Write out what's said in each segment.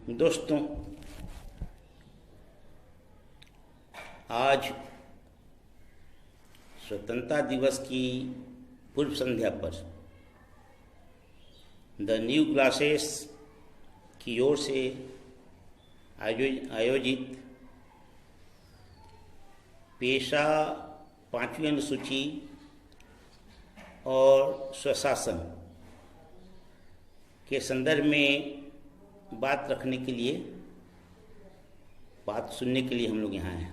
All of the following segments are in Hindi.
दोस्तों, आज स्वतंत्रता दिवस की पूर्व संध्या पर द न्यू क्लासेस की ओर से आयोजित पेशा पांचवी अनुसूची और स्वशासन के संदर्भ में बात रखने के लिए, बात सुनने के लिए हम लोग यहाँ हैं।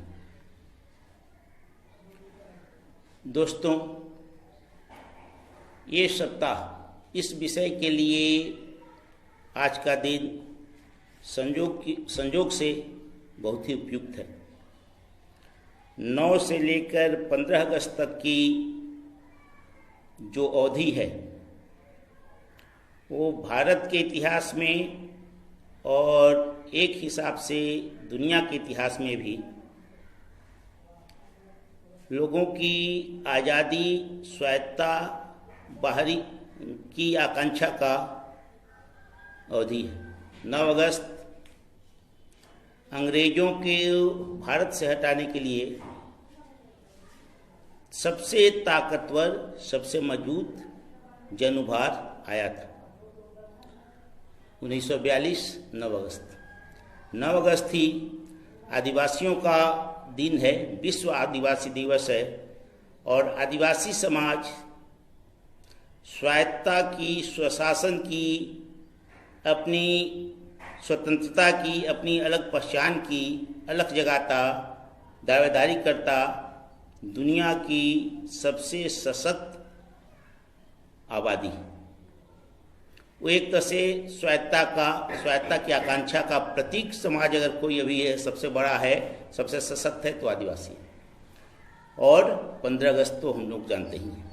दोस्तों, ये सप्ताह इस विषय के लिए आज का दिन संयोग से बहुत ही उपयुक्त है। 9 से लेकर 15 अगस्त तक की जो अवधि है वो भारत के इतिहास में और एक हिसाब से दुनिया के इतिहास में भी लोगों की आज़ादी, स्वायत्तता, बाहरी की आकांक्षा का अवधि है। 9 अगस्त अंग्रेजों के भारत से हटाने के लिए सबसे ताकतवर, सबसे मजबूत जन-उभार आया था। 1942 9 अगस्त 9 अगस्त ही आदिवासियों का दिन है, विश्व आदिवासी दिवस है। और आदिवासी समाज स्वायत्तता की, स्वशासन की, अपनी स्वतंत्रता की, अपनी अलग पहचान की अलग जगाता, दावेदारी करता, दुनिया की सबसे सशक्त आबादी। वो एक तरह से स्वायत्तता की आकांक्षा का प्रतीक समाज अगर कोई अभी है, सबसे बड़ा है, सबसे सशक्त है तो आदिवासी। और 15 अगस्त तो हम लोग जानते ही हैं।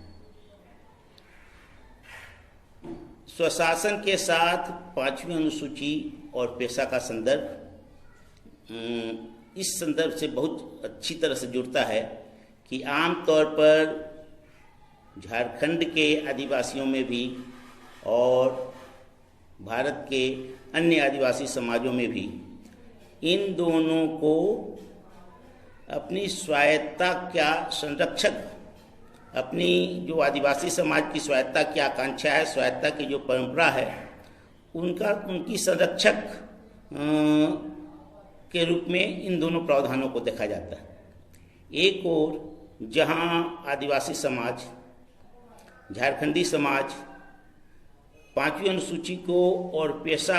स्वशासन के साथ पांचवी अनुसूची और पेशा का संदर्भ इस संदर्भ से बहुत अच्छी तरह से जुड़ता है कि आमतौर पर झारखंड के आदिवासियों में भी और भारत के अन्य आदिवासी समाजों में भी इन दोनों को अपनी स्वायत्तता का संरक्षक, अपनी जो आदिवासी समाज की स्वायत्तता की आकांक्षा है, स्वायत्तता की जो परंपरा है, उनकी संरक्षक के रूप में इन दोनों प्रावधानों को देखा जाता है। एक ओर जहां आदिवासी समाज, झारखंडी समाज पांचवी अनुसूची को और पेशा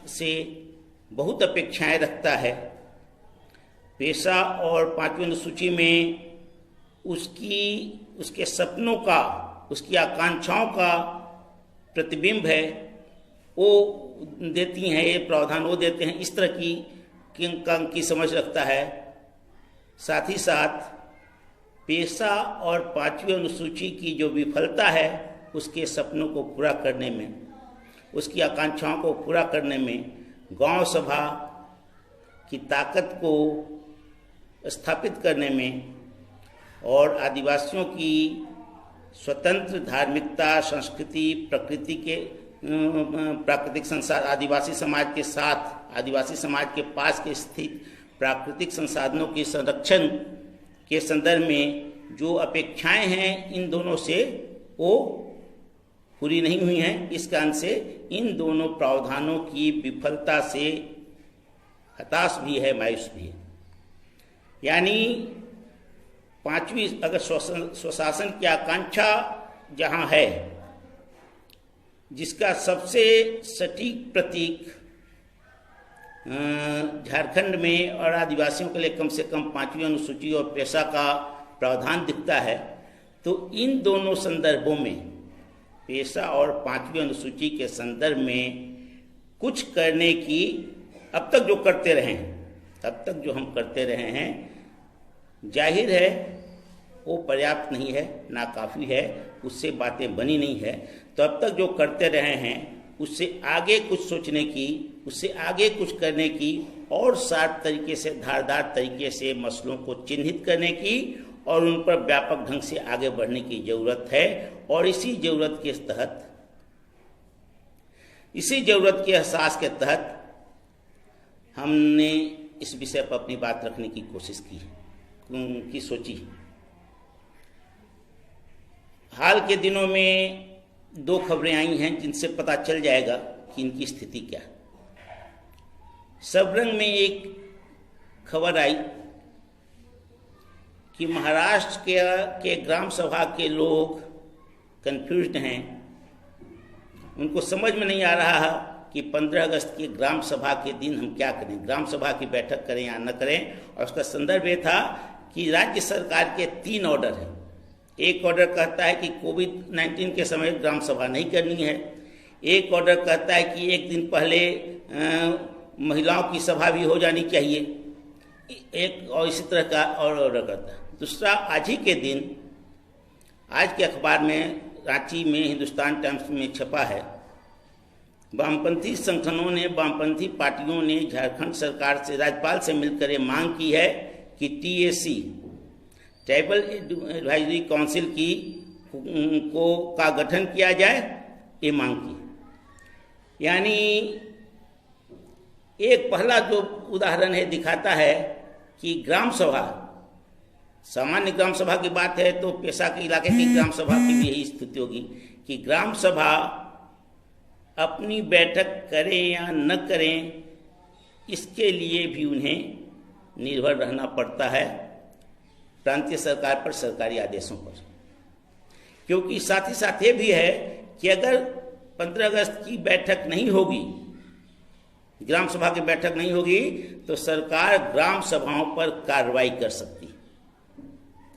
से बहुत अपेक्षाएं रखता है। पेशा और पांचवी अनुसूची में उसके सपनों का, उसकी आकांक्षाओं का प्रतिबिंब है, वो देती हैं, ये प्रावधान वो देते हैं, इस तरह की समझ रखता है। साथ ही साथ पेशा और पांचवी अनुसूची की जो विफलता है, उसके सपनों को पूरा करने में, उसकी आकांक्षाओं को पूरा करने में गांव सभा की ताकत को स्थापित करने में और आदिवासियों की स्वतंत्र धार्मिकता, संस्कृति, प्रकृति के प्राकृतिक संसाधन, आदिवासी समाज के साथ, आदिवासी समाज के पास के स्थित प्राकृतिक संसाधनों के संरक्षण के संदर्भ में जो अपेक्षाएं हैं इन दोनों से वो पूरी नहीं हुई हैं। इस कारण से इन दोनों प्रावधानों की विफलता से हताश भी है, मायूस भी है। यानी पांचवी अगर स्वशासन की आकांक्षा जहां है, जिसका सबसे सटीक प्रतीक झारखंड में और आदिवासियों के लिए कम से कम पांचवी अनुसूची और पेशा का प्रावधान दिखता है, तो इन दोनों संदर्भों में, पेशा और पांचवी अनुसूची के संदर्भ में कुछ करने की, अब तक जो करते रहे हैं, तब तक जो हम करते रहे हैं, जाहिर है वो पर्याप्त नहीं है, नाकाफी है, उससे बातें बनी नहीं है। तो अब तक जो करते रहे हैं उससे आगे कुछ सोचने की, उससे आगे कुछ करने की और शार्प तरीके से, धारदार तरीके से मसलों को चिन्हित करने की और उन पर व्यापक ढंग से आगे बढ़ने की जरूरत है। और इसी जरूरत के तहत, इसी जरूरत के एहसास के तहत हमने इस विषय पर अपनी बात रखने की कोशिश की सोची। हाल के दिनों में 2 खबरें आई हैं जिनसे पता चल जाएगा कि इनकी स्थिति क्या है। सबरंग में एक खबर आई कि महाराष्ट्र के ग्राम सभा के लोग कंफ्यूज्ड हैं। उनको समझ में नहीं आ रहा है कि 15 अगस्त की ग्राम सभा के दिन हम क्या करें, ग्राम सभा की बैठक करें या न करें। और उसका संदर्भ ये था कि राज्य सरकार के 3 ऑर्डर हैं। एक ऑर्डर कहता है कि कोविड-19 के समय ग्राम सभा नहीं करनी है। एक ऑर्डर कहता है कि एक दिन पहले महिलाओं की सभा भी हो जानी चाहिए। एक और इसी तरह का और ऑर्डर करता है। दूसरा, आज ही के दिन आज के अखबार में, रांची में हिंदुस्तान टाइम्स में छपा है, वामपंथी संगठनों ने, वामपंथी पार्टियों ने झारखंड सरकार से, राज्यपाल से मिलकर ये मांग की है कि TAC, ट्राइबल एडवाइजरी काउंसिल का गठन किया जाए। ये मांग की, यानी एक पहला जो उदाहरण है दिखाता है कि ग्राम सभा, सामान्य ग्राम सभा की बात है तो पेशा के इलाके की ग्राम सभा की भी यही स्थिति होगी कि ग्राम सभा अपनी बैठक करें या न करें, इसके लिए भी उन्हें निर्भर रहना पड़ता है प्रांतीय सरकार पर, सरकारी आदेशों पर। क्योंकि साथ ही साथ ये भी है कि अगर 15 अगस्त की बैठक नहीं होगी, ग्राम सभा की बैठक नहीं होगी, तो सरकार ग्राम सभाओं पर कार्रवाई कर सकती है।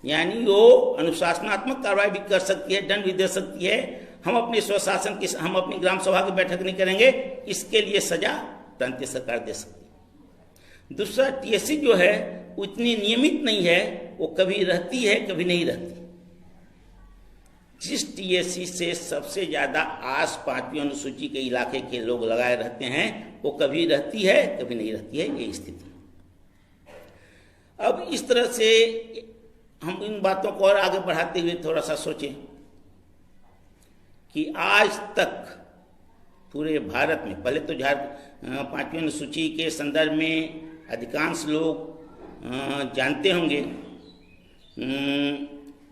यानी वो अनुशासनात्मक कार्रवाई भी कर सकती है, दंड भी दे सकती है। हम अपने स्वशासन की, हम अपनी ग्राम सभा की बैठक नहीं करेंगे, इसके लिए सजा प्रांतीय सरकार दे सकती है। दूसरा, TAC जो है उतनी नियमित नहीं है, वो कभी रहती है कभी नहीं रहती। जिस TAC से सबसे ज्यादा आस 5वीं अनुसूची के इलाके के लोग लगाए रहते हैं, वो कभी रहती है कभी नहीं रहती है, ये स्थिति। अब इस तरह से हम इन बातों को और आगे बढ़ाते हुए थोड़ा सा सोचें कि आज तक पूरे भारत में, पहले तो 5वीं अनुसूची के संदर्भ में अधिकांश लोग जानते होंगे,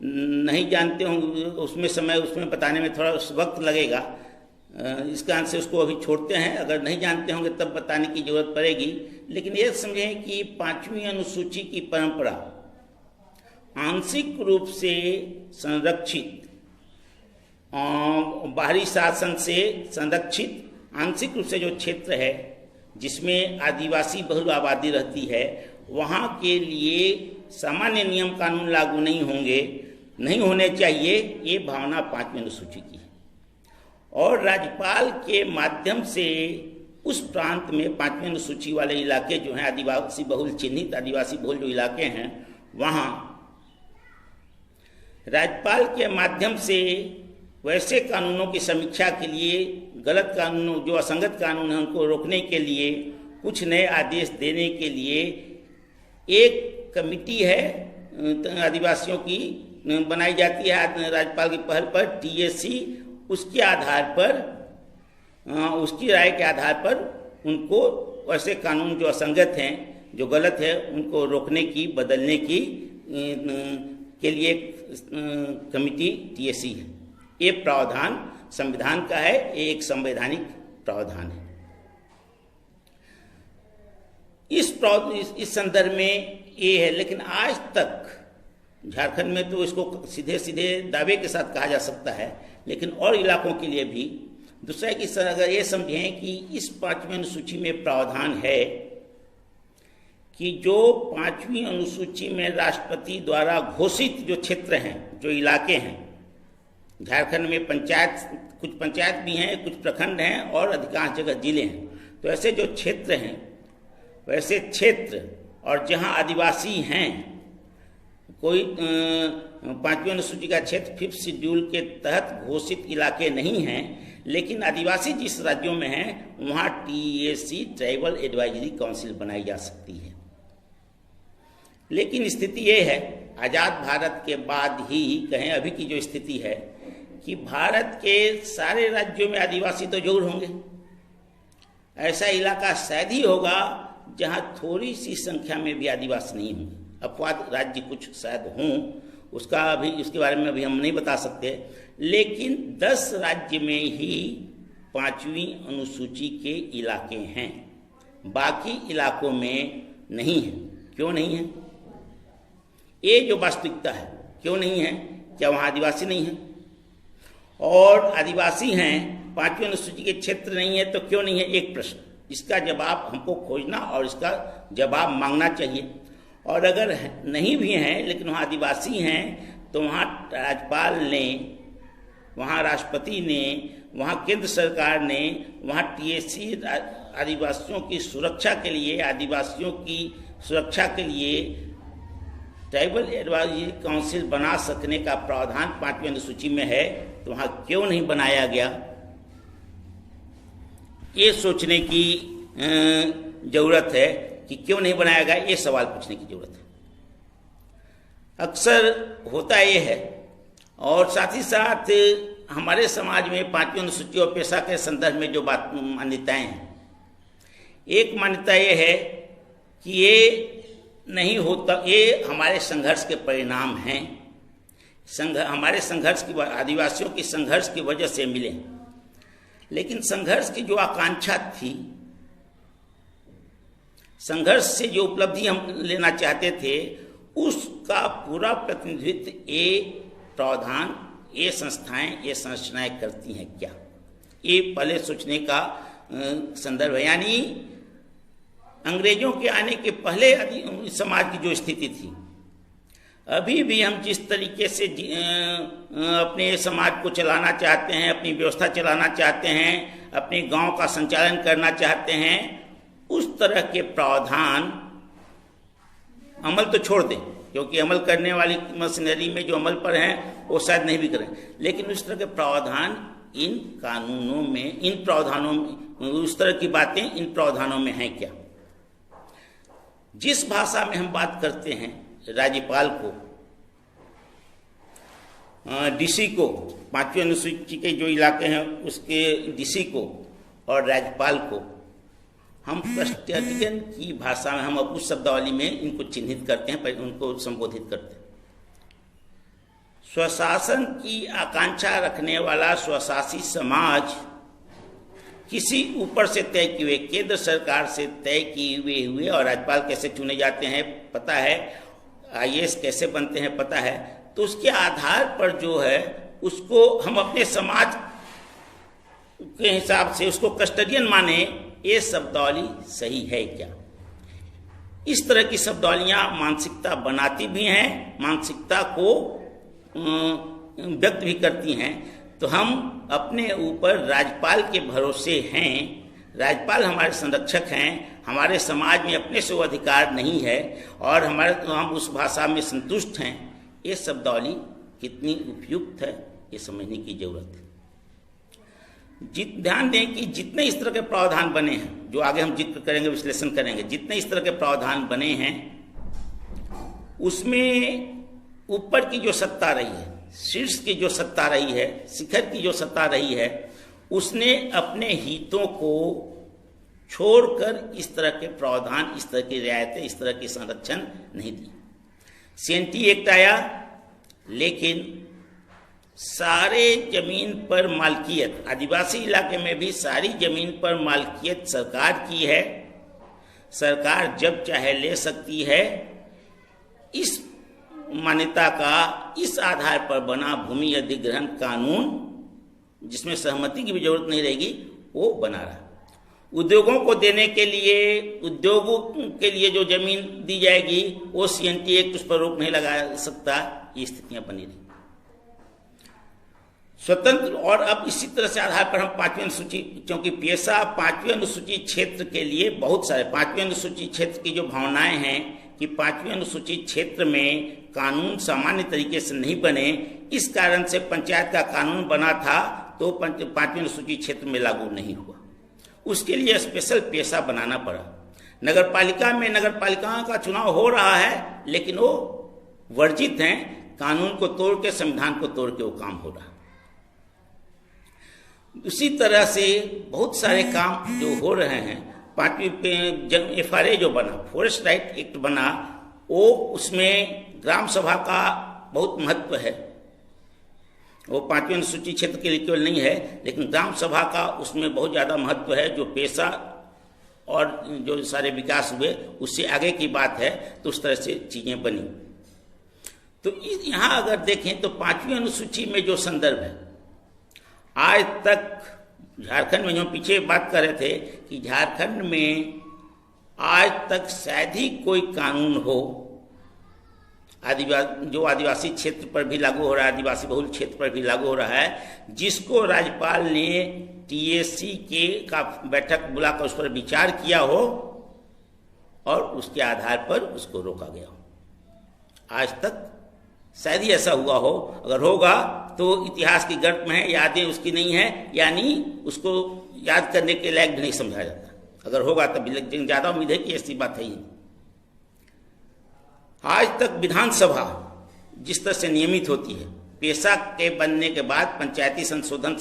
नहीं जानते होंगे उसमें बताने में थोड़ा वक्त लगेगा। इस कारण से उसको अभी छोड़ते हैं। अगर नहीं जानते होंगे तब बताने की जरूरत पड़ेगी। लेकिन ये समझें कि 5वीं अनुसूची की परंपरा आंशिक रूप से संरक्षित, बाहरी शासन से संरक्षित आंशिक रूप से जो क्षेत्र है जिसमें आदिवासी बहुल आबादी रहती है, वहाँ के लिए सामान्य नियम कानून लागू नहीं होने चाहिए, ये भावना 5वीं अनुसूची की है। और राज्यपाल के माध्यम से उस प्रांत में 5वीं अनुसूची वाले इलाके जो हैं, आदिवासी बहुल, चिन्हित आदिवासी बहुल जो इलाके हैं, वहाँ राज्यपाल के माध्यम से वैसे कानूनों की समीक्षा के लिए, गलत कानूनों, जो असंगत कानून हैं उनको रोकने के लिए, कुछ नए आदेश देने के लिए एक कमिटी है आदिवासियों की बनाई जाती है राज्यपाल की पहल पर, TAC। उसके आधार पर, उसकी राय के आधार पर उनको वैसे कानून जो असंगत हैं, जो गलत है, उनको रोकने की, बदलने की के लिए कमिटी TAC है। ये प्रावधान संविधान का है, ये एक संवैधानिक प्रावधान है। इस संदर्भ में ये है। लेकिन आज तक झारखंड में तो इसको सीधे सीधे दावे के साथ कहा जा सकता है, लेकिन और इलाकों के लिए भी दूसरा है कि सर, अगर ये समझें कि इस 5वीं अनुसूची में प्रावधान है कि जो 5वीं अनुसूची में राष्ट्रपति द्वारा घोषित जो क्षेत्र हैं, जो इलाके हैं, झारखंड में कुछ पंचायत भी हैं, कुछ प्रखंड हैं और अधिकांश जगह जिले हैं, तो ऐसे जो क्षेत्र हैं, वैसे क्षेत्र और जहां आदिवासी हैं, कोई 5वीं अनुसूची का क्षेत्र 5th शेड्यूल के तहत घोषित इलाके नहीं हैं, लेकिन आदिवासी जिस राज्यों में हैं वहां TAC, ट्राइबल एडवाइजरी काउंसिल बनाई जा सकती है। लेकिन स्थिति ये है, आज़ाद भारत के बाद ही कहें, अभी की जो स्थिति है कि भारत के सारे राज्यों में आदिवासी तो जरूर होंगे। ऐसा इलाका शायद ही होगा जहाँ थोड़ी सी संख्या में भी आदिवासी नहीं होंगे। अपवाद राज्य कुछ शायद हों, उसका अभी उसके बारे में अभी हम नहीं बता सकते, लेकिन 10 राज्य में ही 5वीं अनुसूची के इलाके हैं, बाकी इलाकों में नहीं है। क्यों नहीं है? ये जो वास्तविकता है, क्यों नहीं है? क्या वहाँ आदिवासी नहीं है? और आदिवासी हैं, 5वीं अनुसूची के क्षेत्र नहीं है, तो क्यों नहीं है? एक प्रश्न, इसका जवाब हमको खोजना और इसका जवाब मांगना चाहिए। और अगर नहीं भी हैं लेकिन वहाँ आदिवासी हैं, तो वहाँ राज्यपाल ने, वहाँ राष्ट्रपति ने, वहाँ केंद्र सरकार ने, वहाँ TSC आदिवासियों की सुरक्षा के लिए, आदिवासियों की सुरक्षा के लिए ट्राइबल एडवाइजरी काउंसिल बना सकने का प्रावधान 5वीं अनुसूची में है, तो वहाँ क्यों नहीं बनाया गया? ये सोचने की जरूरत है कि क्यों नहीं बनाया गया, ये सवाल पूछने की जरूरत है। अक्सर होता ये है, और साथ ही साथ हमारे समाज में 5वीं अनुसूची और पेशा के संदर्भ में जो मान्यताएं हैं, एक मान्यता ये है कि ये नहीं होता, ये हमारे संघर्ष के परिणाम हैं, हमारे संघर्ष की, आदिवासियों की संघर्ष की वजह से मिले। लेकिन संघर्ष की जो आकांक्षा थी, संघर्ष से जो उपलब्धि हम लेना चाहते थे, उसका पूरा प्रतिनिधित्व ये प्रावधान, ये संस्थाएं, ये संरचनाएं करती हैं क्या? ये पहले सोचने का संदर्भ है। यानी अंग्रेजों के आने के पहले समाज की जो स्थिति थी, अभी भी हम जिस तरीके से अपने समाज को चलाना चाहते हैं, अपनी व्यवस्था चलाना चाहते हैं, अपने गांव का संचालन करना चाहते हैं, उस तरह के प्रावधान अमल तो छोड़ दें, क्योंकि अमल करने वाली मशीनरी में जो अमल पर हैं वो शायद नहीं भी करें, लेकिन उस तरह के प्रावधान इन कानूनों में, इन प्रावधानों में, उस तरह की बातें इन प्रावधानों में हैं क्या? जिस भाषा में हम बात करते हैं, राज्यपाल को, DC को, 5वीं अनुसूची के जो इलाके हैं उसके DC को और राज्यपाल को हम कस्टडियन की भाषा में, हम उस शब्दावली में इनको चिन्हित करते हैं, उनको संबोधित करते हैं। स्वशासन की आकांक्षा रखने वाला स्वशासी समाज किसी ऊपर से तय किए हुए, केंद्र सरकार से तय किए हुए, और राज्यपाल कैसे चुने जाते हैं पता है, IAS कैसे बनते हैं पता है, तो उसके आधार पर जो है उसको हम अपने समाज के हिसाब से उसको कस्टडियन माने, ये शब्दावली सही है क्या? इस तरह की शब्दावलियां मानसिकता बनाती भी हैं, मानसिकता को व्यक्त भी करती हैं। तो हम अपने ऊपर राज्यपाल के भरोसे हैं, राज्यपाल हमारे संरक्षक हैं, हमारे समाज में अपने से वो अधिकार नहीं है, और हम उस भाषा में संतुष्ट हैं। ये शब्दावली कितनी उपयुक्त है, ये समझने की जरूरत है। ध्यान दें कि जितने इस तरह के प्रावधान बने हैं, जो आगे हम जिक्र करेंगे, विश्लेषण करेंगे, जितने इस तरह के प्रावधान बने हैं, उसमें ऊपर की जो सत्ता रही है, शीर्ष की जो सत्ता रही है, शिखर की जो सत्ता रही है, उसने अपने हितों को छोड़कर इस तरह के प्रावधान, इस तरह की रियायतें, इस तरह की संरक्षण नहीं दी। CNT एक्ट आया, लेकिन सारे जमीन पर मालकियत, आदिवासी इलाके में भी सारी जमीन पर मालकियत सरकार की है, सरकार जब चाहे ले सकती है। इस मान्यता का, इस आधार पर बना भूमि अधिग्रहण कानून, जिसमें सहमति की भी जरूरत नहीं रहेगी, वो बना रहा। उद्योगों को देने के लिए, उद्योगों के लिए जो जमीन दी जाएगी, वो CNT एक्ट उस पर रोक नहीं लगा सकता। ये स्थितियां बनी रही स्वतंत्र। और अब इसी तरह से आधार पर हम 5वीं अनुसूची, क्योंकि पेशा 5वीं अनुसूची क्षेत्र के लिए बहुत सारे, 5वीं अनुसूची क्षेत्र की जो भावनाएं हैं कि 5वीं अनुसूची क्षेत्र में कानून सामान्य तरीके से नहीं बने, इस कारण से पंचायत का कानून बना था, तो 5वीं अनुसूची क्षेत्र में लागू नहीं हुआ। उसके लिए स्पेशल पेशा बनाना पड़ा। नगर पालिका में, नगर पालिकाओं का चुनाव हो रहा है, लेकिन वो वर्जित हैं, कानून को तोड़ के, संविधान को तोड़ के वो काम हो रहा। उसी तरह से बहुत सारे काम जो हो रहे हैं, 5वीं FRA जो बना, फॉरेस्ट राइट एक्ट बना, वो उसमें ग्राम सभा का बहुत महत्व है। वो 5वीं अनुसूची क्षेत्र के लिए केवल नहीं है, लेकिन ग्राम सभा का उसमें बहुत ज़्यादा महत्व है। जो पेशा और जो सारे विकास हुए उससे आगे की बात है, तो उस तरह से चीज़ें बनी। तो यहाँ अगर देखें तो 5वीं अनुसूची में जो संदर्भ है, आज तक झारखंड में, जो पीछे बात कर रहे थे कि झारखंड में आज तक शायद ही कोई कानून हो जो आदिवासी क्षेत्र पर भी लागू हो रहा है, आदिवासी बहुल क्षेत्र पर भी लागू हो रहा है, जिसको राज्यपाल ने TSC के का बैठक बुलाकर उस पर विचार किया हो और उसके आधार पर उसको रोका गया हो। आज तक शायद ही ऐसा हुआ हो। अगर होगा तो इतिहास की गर्त में है, यादें उसकी नहीं है, यानी उसको याद करने के लायक भी नहीं समझा जाता। अगर होगा तब ज़्यादा उम्मीद है कि ऐसी बात है ही। आज तक विधानसभा जिस तरह से नियमित होती है, पेशा के बनने के बाद, पंचायती संशोधन,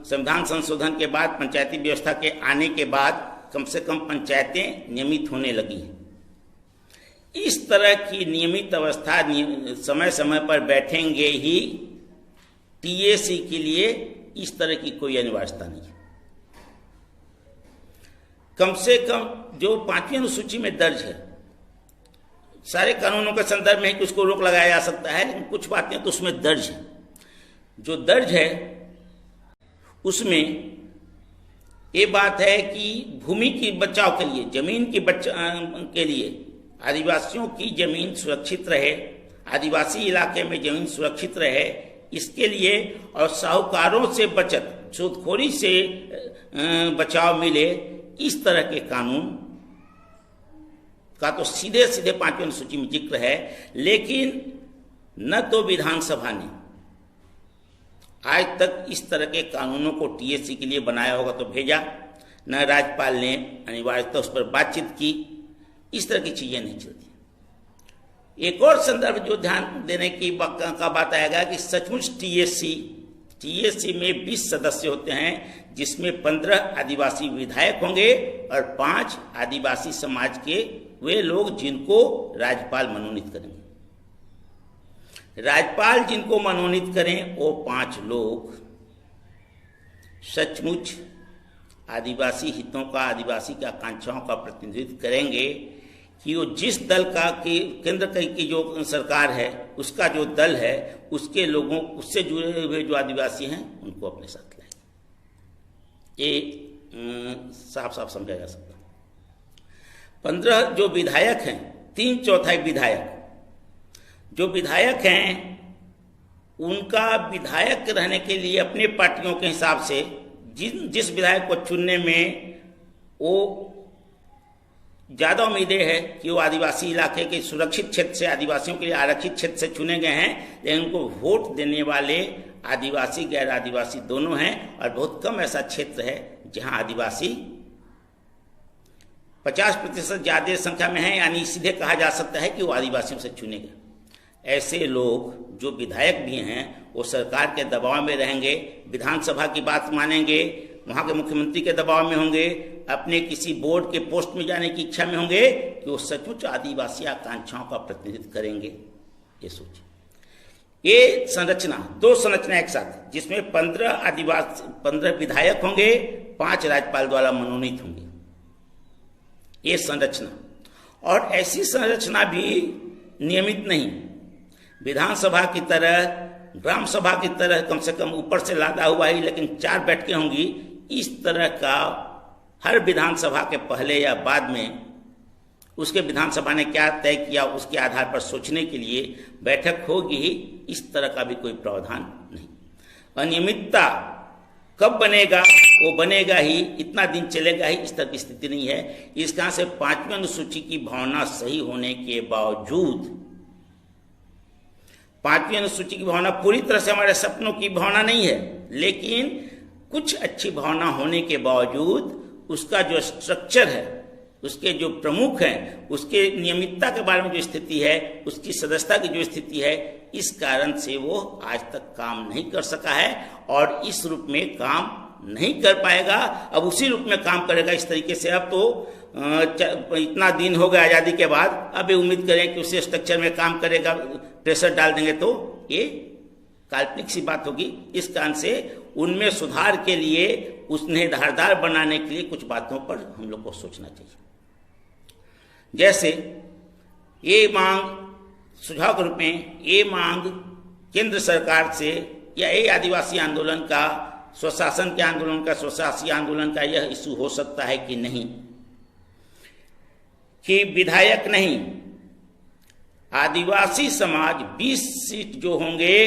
संविधान संशोधन के बाद, पंचायती व्यवस्था के आने के बाद कम से कम पंचायतें नियमित होने लगी हैं। इस तरह की नियमित अवस्था समय समय पर बैठेंगे ही, TSC के लिए इस तरह की कोई अनिवार्यता नहीं है। कम से कम जो 5वीं अनुसूची में दर्ज है, सारे कानूनों के संदर्भ में कि उसको रोक लगाया जा सकता है, लेकिन कुछ बातें तो उसमें दर्ज है। जो दर्ज है उसमें ये बात है कि भूमि की बचाव के लिए, जमीन की के लिए आदिवासियों की जमीन सुरक्षित रहे, आदिवासी इलाके में जमीन सुरक्षित रहे, इसके लिए और साहूकारों से बचत, सूदखोरी से बचाव मिले, इस तरह के कानून का तो सीधे सीधे 5वीं अनुसूची में जिक्र है। लेकिन न तो विधानसभा ने आज तक इस तरह के कानूनों को TSC के लिए बनाया होगा तो भेजा, न राज्यपाल ने अनिवार्यता उस पर बातचीत की। इस तरह की चीजें नहीं चलती। एक और संदर्भ जो ध्यान देने की का बात आएगा कि सचमुच TSC में 20 सदस्य होते हैं, जिसमें 15 आदिवासी विधायक होंगे और 5 आदिवासी समाज के वे लोग जिनको राज्यपाल मनोनीत करेंगे। राज्यपाल जिनको मनोनीत करें वो 5 लोग सचमुच आदिवासी हितों का, आदिवासी की आकांक्षाओं का प्रतिनिधित्व करेंगे कि वो जिस दल का कि केंद्र की जो सरकार है उसका जो दल है, उसके लोगों, उससे जुड़े हुए जो आदिवासी हैं उनको अपने साथ लाएंगे। ये साफ साफ समझा जा सकता है। 15 जो विधायक हैं, 3/4 विधायक जो विधायक हैं, उनका विधायक रहने के लिए अपने पार्टियों के हिसाब से जिस विधायक को चुनने में वो ज़्यादा उम्मीदें है कि वो आदिवासी इलाके के सुरक्षित क्षेत्र से, आदिवासियों के लिए आरक्षित क्षेत्र से चुने गए हैं, लेकिन उनको वोट देने वाले आदिवासी गैर आदिवासी दोनों हैं। और बहुत कम ऐसा क्षेत्र है जहां आदिवासी 50% ज़्यादा संख्या में है, यानी सीधे कहा जा सकता है कि वो आदिवासियों से चुने गए। ऐसे लोग जो विधायक भी हैं वो सरकार के दबाव में रहेंगे, विधानसभा की बात मानेंगे, वहाँ के मुख्यमंत्री के दबाव में होंगे, अपने किसी बोर्ड के पोस्ट में जाने की इच्छा में होंगे कि वो सचमुच आदिवासी आकांक्षाओं का प्रतिनिधित्व करेंगे। ये सोचिए, ये संरचना, 2 संरचना एक साथ, जिसमें 15 विधायक होंगे, 5 राज्यपाल द्वारा मनोनीत होंगे, ये संरचना। और ऐसी संरचना भी नियमित नहीं, विधानसभा की तरह, ग्राम सभा की तरह कम से कम ऊपर से लादा हुआ ही, लेकिन 4 बैठकें होंगी। इस तरह का हर विधानसभा के पहले या बाद में उसके विधानसभा ने क्या तय किया उसके आधार पर सोचने के लिए बैठक होगी ही। इस तरह का भी कोई प्रावधान नहीं। अनियमितता कब बनेगा, वो बनेगा ही, इतना दिन चलेगा ही, इस तरह की स्थिति नहीं है। इस कारण से 5वीं अनुसूची की भावना सही होने के बावजूद, 5वीं अनुसूची की भावना पूरी तरह से हमारे सपनों की भावना नहीं है, लेकिन कुछ अच्छी भावना होने के बावजूद उसका जो स्ट्रक्चर है, उसके जो प्रमुख हैं, उसके नियमितता के बारे में जो स्थिति है, उसकी सदस्यता की जो स्थिति है, इस कारण से वो आज तक काम नहीं कर सका है और इस रूप में काम नहीं कर पाएगा, अब उसी रूप में काम करेगा इस तरीके से। अब तो इतना दिन हो गया आज़ादी के बाद, अब ये उम्मीद करें कि उसी स्ट्रक्चर में काम करेगा, प्रेशर डाल देंगे तो ये काल्पनिक सी बात होगी। इस कारण से उनमें सुधार के लिए, उन्हें धारदार बनाने के लिए कुछ बातों पर हम लोग को सोचना चाहिए। जैसे ये मांग, सुझाव के रूप में ये मांग केंद्र सरकार से या ये आदिवासी आंदोलन का, स्वशासन के आंदोलन का, स्वशासी आंदोलन का यह इशू हो सकता है कि नहीं, कि विधायक नहीं, आदिवासी समाज 20 सीट जो होंगे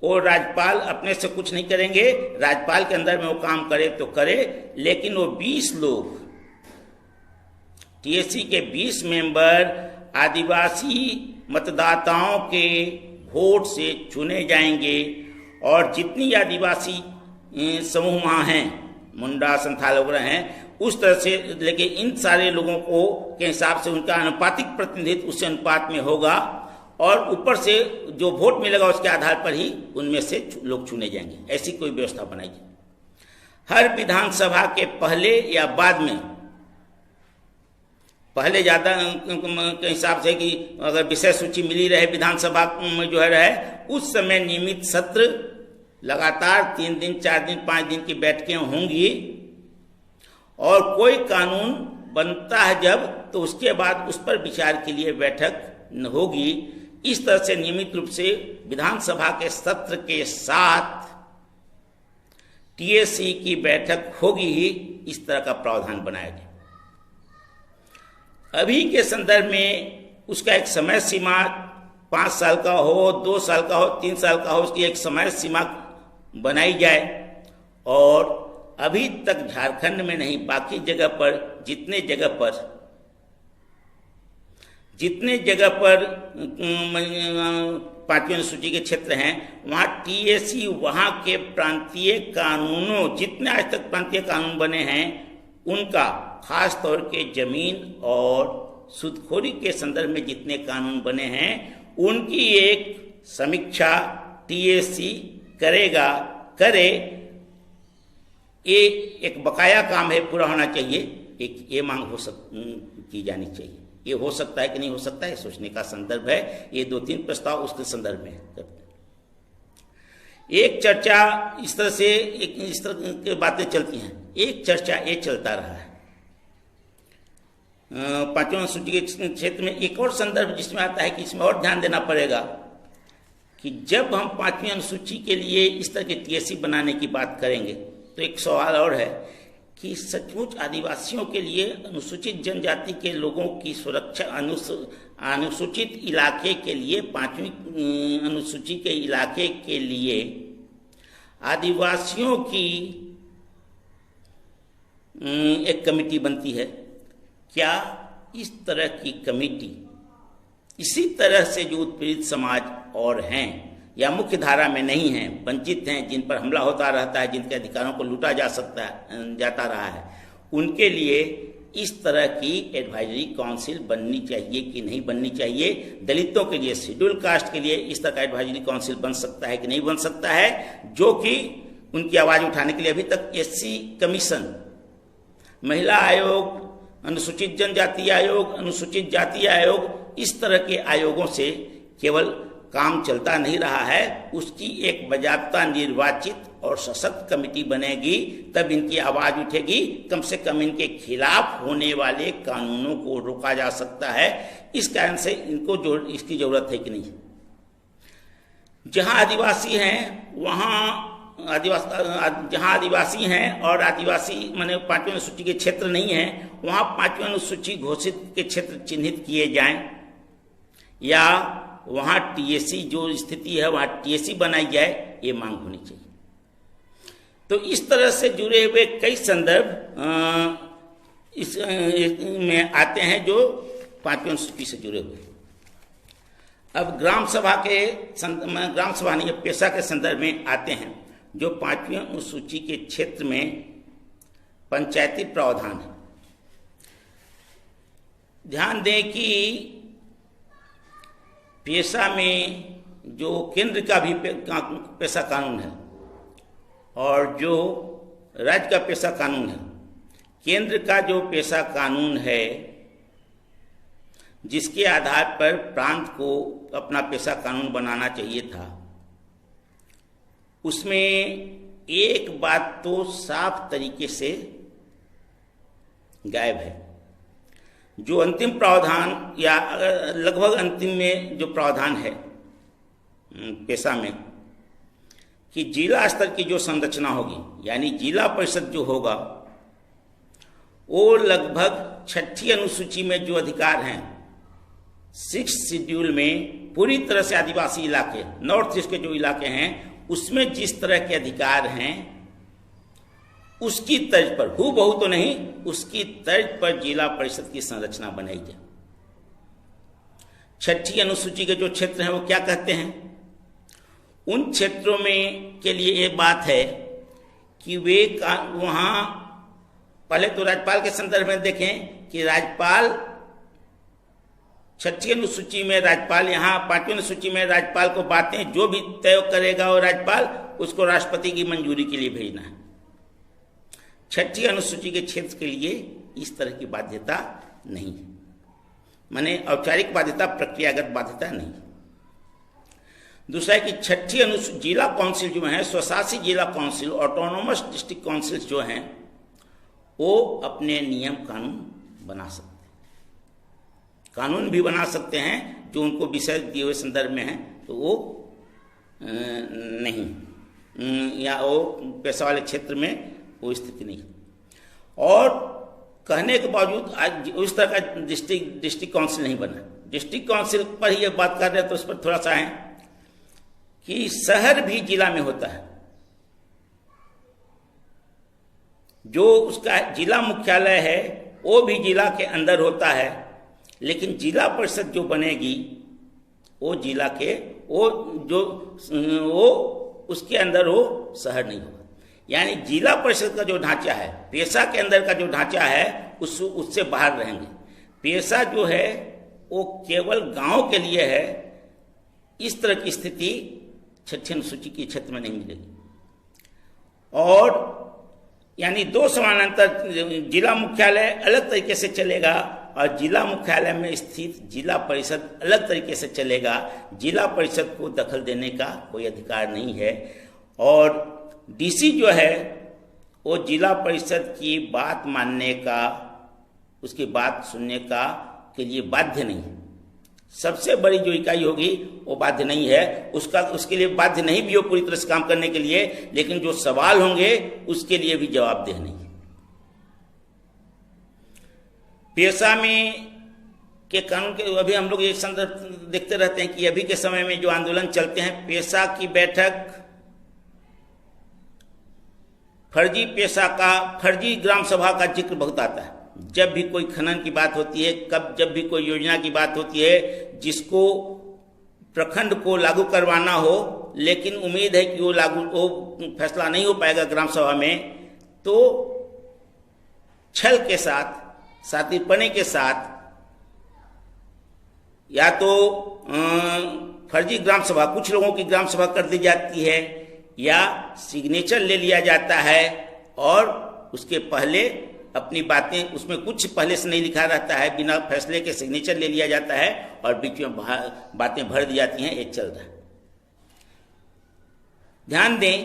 वो राज्यपाल अपने से कुछ नहीं करेंगे, राज्यपाल के अंदर में वो काम करे तो करे, लेकिन वो 20 लोग, टीएससी के 20 मेंबर आदिवासी मतदाताओं के वोट से चुने जाएंगे। और जितनी आदिवासी समूह वहाँ हैं, मुंडा, संथाल वगैरह हैं, उस तरह से, लेकिन इन सारे लोगों को के हिसाब से उनका अनुपातिक प्रतिनिधित्व उस अनुपात में होगा, और ऊपर से जो वोट मिलेगा उसके आधार पर ही उनमें से लोग चुने जाएंगे। ऐसी कोई व्यवस्था बनाई जाए। हर विधानसभा के पहले या बाद में, पहले ज़्यादा के हिसाब से कि अगर विषय सूची मिली रहे विधानसभा में जो है रहे, उस समय नियमित सत्र लगातार 3 दिन, 4 दिन, 5 दिन की बैठकें होंगी, और कोई कानून बनता है जब, तो उसके बाद उस पर विचार के लिए बैठक होगी। इस तरह से नियमित रूप से विधानसभा के सत्र के साथ टीएससी की बैठक होगी ही, इस तरह का प्रावधान बनाया गया। अभी के संदर्भ में उसका एक समय सीमा 5 साल का हो, 2 साल का हो, 3 साल का हो, उसकी एक समय सीमा बनाई जाए। और अभी तक झारखंड में नहीं, बाकी जगह पर, जितने जगह पर 5वीं अनुसूची के क्षेत्र हैं, वहाँ टीएससी वहाँ के प्रांतीय कानूनों, जितने आज तक प्रांतीय कानून बने हैं उनका, खास तौर के जमीन और सूदखोरी के संदर्भ में जितने कानून बने हैं, उनकी एक समीक्षा टीएससी करे। ये एक बकाया काम है, पूरा होना चाहिए। एक ये मांग की जानी चाहिए। ये हो सकता है कि नहीं हो सकता है, सोचने का संदर्भ है। ये 2-3 प्रस्ताव उसके संदर्भ में करते हैं। एक चर्चा इस तरह से, इस तरह की बातें चलती हैं। एक चर्चा ये चलता रहा है 5वीं अनुसूची के क्षेत्र में। एक और संदर्भ जिसमें आता है कि इसमें और ध्यान देना पड़ेगा कि जब हम 5वीं अनुसूची के लिए इस तरह के टीएससी बनाने की बात करेंगे, तो एक सवाल और है कि सचमुच आदिवासियों के लिए, अनुसूचित जनजाति के लोगों की सुरक्षा, अनुसूचित इलाके के लिए, 5वीं अनुसूची के इलाके के लिए आदिवासियों की एक कमेटी बनती है। क्या इस तरह की कमेटी, इसी तरह से जो उत्पीड़ित समाज और हैं या मुख्य धारा में नहीं हैं, वंचित हैं, जिन पर हमला होता रहता है, जिनके अधिकारों को लूटा जाता रहा है, उनके लिए इस तरह की एडवाइजरी काउंसिल बननी चाहिए कि नहीं बननी चाहिए? दलितों के लिए, शेड्यूल कास्ट के लिए इस तरह का एडवाइजरी काउंसिल बन सकता है कि नहीं बन सकता है, जो कि उनकी आवाज़ उठाने के लिए अभी तक एससी कमीशन, महिला आयोग, अनुसूचित जनजाति आयोग, अनुसूचित जाति आयोग, इस तरह के आयोगों से केवल काम चलता नहीं रहा है। उसकी एक बाकायदा निर्वाचित और सशक्त कमेटी बनेगी, तब इनकी आवाज़ उठेगी। कम से कम इनके खिलाफ होने वाले कानूनों को रोका जा सकता है। इस कारण से इनको इसकी ज़रूरत है कि नहीं। जहाँ आदिवासी हैं, वहाँ जहाँ आदिवासी हैं और आदिवासी माने 5वीं अनुसूची के क्षेत्र नहीं हैं, वहाँ 5वीं अनुसूची घोषित के क्षेत्र चिन्हित किए जाएं, या वहाँ टीएससी जो स्थिति है वहाँ टीएससी बनाई जाए, ये मांग होनी चाहिए। तो इस तरह से जुड़े हुए कई संदर्भ इस में आते हैं जो 5वीं अनुसूची से जुड़े हुए। अब ग्राम सभा नहीं, पेशा के संदर्भ में आते हैं, जो 5वीं अनुसूची के क्षेत्र में पंचायती प्रावधान है। ध्यान दें कि पेशा में जो केंद्र का भी पेशा कानून है और जो राज्य का पेशा कानून है, केंद्र का जो पेशा कानून है जिसके आधार पर प्रांत को अपना पेशा कानून बनाना चाहिए था, उसमें एक बात तो साफ तरीके से गायब है। जो अंतिम प्रावधान या लगभग अंतिम में जो प्रावधान है पेशा में कि जिला स्तर की जो संरचना होगी, यानी जिला परिषद जो होगा, वो लगभग 6ठी अनुसूची में जो अधिकार हैं 6th शेड्यूल में पूरी तरह से आदिवासी इलाके, नॉर्थ ईस्ट के जो इलाके हैं उसमें जिस तरह के अधिकार हैं उसकी तर्ज पर, हूबहू तो नहीं, उसकी तर्ज पर जिला परिषद की संरचना बनाई जाए। 6ठी अनुसूची के जो क्षेत्र हैं वो क्या कहते हैं? उन क्षेत्रों में के लिए ये बात है कि वे वहां पहले तो राज्यपाल के संदर्भ में देखें कि राज्यपाल 6ठी अनुसूची में राज्यपाल, यहाँ 5वीं अनुसूची में राज्यपाल को बातें जो भी तय करेगा वो राज्यपाल, उसको राष्ट्रपति की मंजूरी के लिए भेजना है। 6ठी अनुसूची के क्षेत्र के लिए इस तरह की बाध्यता नहीं है, माने औपचारिक बाध्यता, प्रक्रियागत बाध्यता नहीं। दूसरा है कि 6ठी अनुसूची जिला काउंसिल जो है, स्वशासी जिला काउंसिल, ऑटोनोमस डिस्ट्रिक्ट काउंसिल जो हैं वो अपने नियम कानून बना सकते हैं, कानून भी बना सकते हैं जो उनको विषय दिए हुए संदर्भ में है, तो वो नहीं, या वो पेशा वाले क्षेत्र में वो स्थिति नहीं। और कहने के बावजूद आज उस तरह का डिस्ट्रिक्ट काउंसिल नहीं बना। डिस्ट्रिक्ट काउंसिल पर ही ये बात कर रहे हैं तो उस पर थोड़ा सा है कि शहर भी जिला में होता है, जो उसका जिला मुख्यालय है वो भी जिला के अंदर होता है, लेकिन जिला परिषद जो बनेगी वो जिला के वो उसके अंदर वो शहर नहीं होगा। यानी जिला परिषद का जो ढांचा है, पेशा के अंदर का जो ढांचा है उससे बाहर रहेंगे। पेशा जो है वो केवल गांव के लिए है। इस तरह की स्थिति 6ठी अनुसूची के क्षेत्र में नहीं मिलेगी। और यानी दो समानांतर, जिला मुख्यालय अलग तरीके से चलेगा और जिला मुख्यालय में स्थित जिला परिषद अलग तरीके से चलेगा। जिला परिषद को दखल देने का कोई अधिकार नहीं है। और डीसी जो है वो जिला परिषद की बात मानने का, उसकी बात सुनने का के लिए बाध्य नहीं है। सबसे बड़ी जो इकाई होगी वो बाध्य नहीं है, उसके लिए बाध्य नहीं भी हो पूरी तरह से काम करने के लिए, लेकिन जो सवाल होंगे उसके लिए भी जवाबदेह नहीं है। पेशा में के कानून के अभी हम लोग ये संदर्भ देखते रहते हैं कि अभी के समय में जो आंदोलन चलते हैं, पेशा की बैठक, फर्जी पेशा का, फर्जी ग्राम सभा का जिक्र बहुत आता है। जब भी कोई खनन की बात होती है, जब भी कोई योजना की बात होती है जिसको प्रखंड को लागू करवाना हो, लेकिन उम्मीद है कि वो फैसला नहीं हो पाएगा ग्राम सभा में, तो छल के साथ, सातिरपने के साथ, या तो फर्जी ग्राम सभा, कुछ लोगों की ग्राम सभा कर दी जाती है, या सिग्नेचर ले लिया जाता है और उसके पहले अपनी बातें, उसमें कुछ पहले से नहीं लिखा रहता है, बिना फैसले के सिग्नेचर ले लिया जाता है और बीच में बातें भर दी जाती हैं। ये चल रहा है। ध्यान दें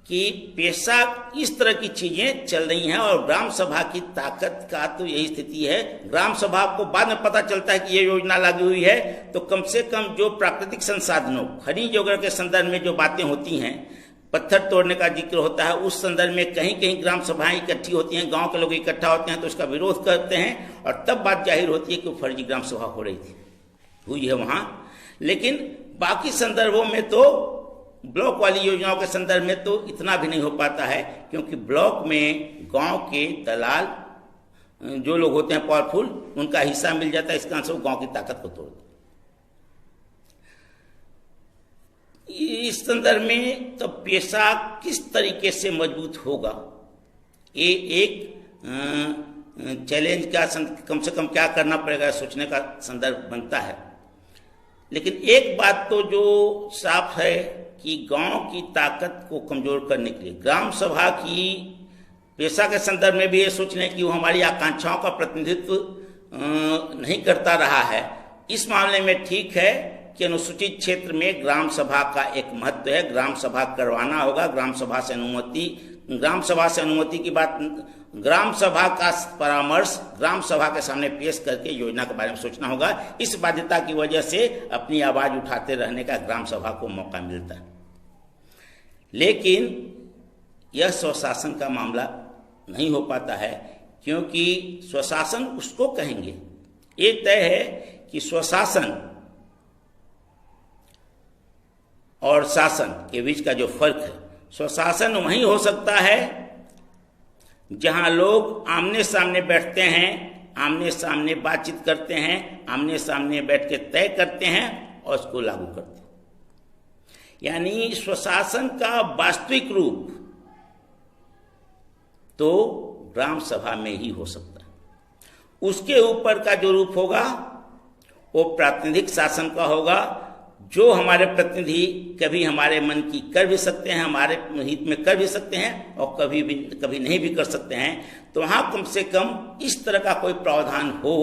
कि पेशा इस तरह की चीजें चल रही हैं और ग्राम सभा की ताकत का तो यही स्थिति है। ग्राम सभा को बाद में पता चलता है कि ये योजना लागू हुई है, तो कम से कम जो प्राकृतिक संसाधनों, खनिज वगैरह के संदर्भ में जो बातें होती हैं, पत्थर तोड़ने का जिक्र होता है, उस संदर्भ में कहीं कहीं ग्राम सभाएं इकट्ठी होती हैं, गांव के लोग इकट्ठा होते हैं तो उसका विरोध करते हैं और तब बात जाहिर होती है कि फर्जी ग्राम सभा हो रही थी, हुई है वहां। लेकिन बाकी संदर्भों में तो, ब्लॉक वाली योजनाओं के संदर्भ में तो इतना भी नहीं हो पाता है, क्योंकि ब्लॉक में गांव के दलाल जो लोग होते हैं पावरफुल, उनका हिस्सा मिल जाता है। इसका अंश गांव की ताकत को तोड़। इस संदर्भ में तो पेशा किस तरीके से मजबूत होगा, ये एक चैलेंज का कम से कम क्या करना पड़ेगा सोचने का संदर्भ बनता है। लेकिन एक बात तो जो साफ है कि गांव की ताकत को कमजोर करने के लिए ग्राम सभा की पेशा के संदर्भ में भी ये सोच लें कि वो हमारी आकांक्षाओं का प्रतिनिधित्व नहीं करता रहा है, इस मामले में ठीक है कि अनुसूचित क्षेत्र में ग्राम सभा का एक महत्व है। ग्राम सभा करवाना होगा, ग्राम सभा से अनुमति की बात, ग्राम सभा का परामर्श ग्राम सभा के सामने पेश करके योजना के बारे में सोचना होगा। इस बाध्यता की वजह से अपनी आवाज उठाते रहने का ग्राम सभा को मौका मिलता है। लेकिन यह स्वशासन का मामला नहीं हो पाता है, क्योंकि स्वशासन उसको कहेंगे, ये तय है कि स्वशासन और शासन के बीच का जो फर्क है, स्वशासन वहीं हो सकता है जहां लोग आमने सामने बैठते हैं, आमने सामने बातचीत करते हैं, आमने सामने बैठ के तय करते हैं और उसको लागू करते हैं। यानी स्वशासन का वास्तविक रूप तो ग्राम सभा में ही हो सकता है। उसके ऊपर का जो रूप होगा वो प्रातिनिधिक शासन का होगा, जो हमारे प्रतिनिधि कभी हमारे मन की कर भी सकते हैं, हमारे हित में कर भी सकते हैं और कभी नहीं भी कर सकते हैं। तो वहाँ कम से कम इस तरह का कोई प्रावधान हो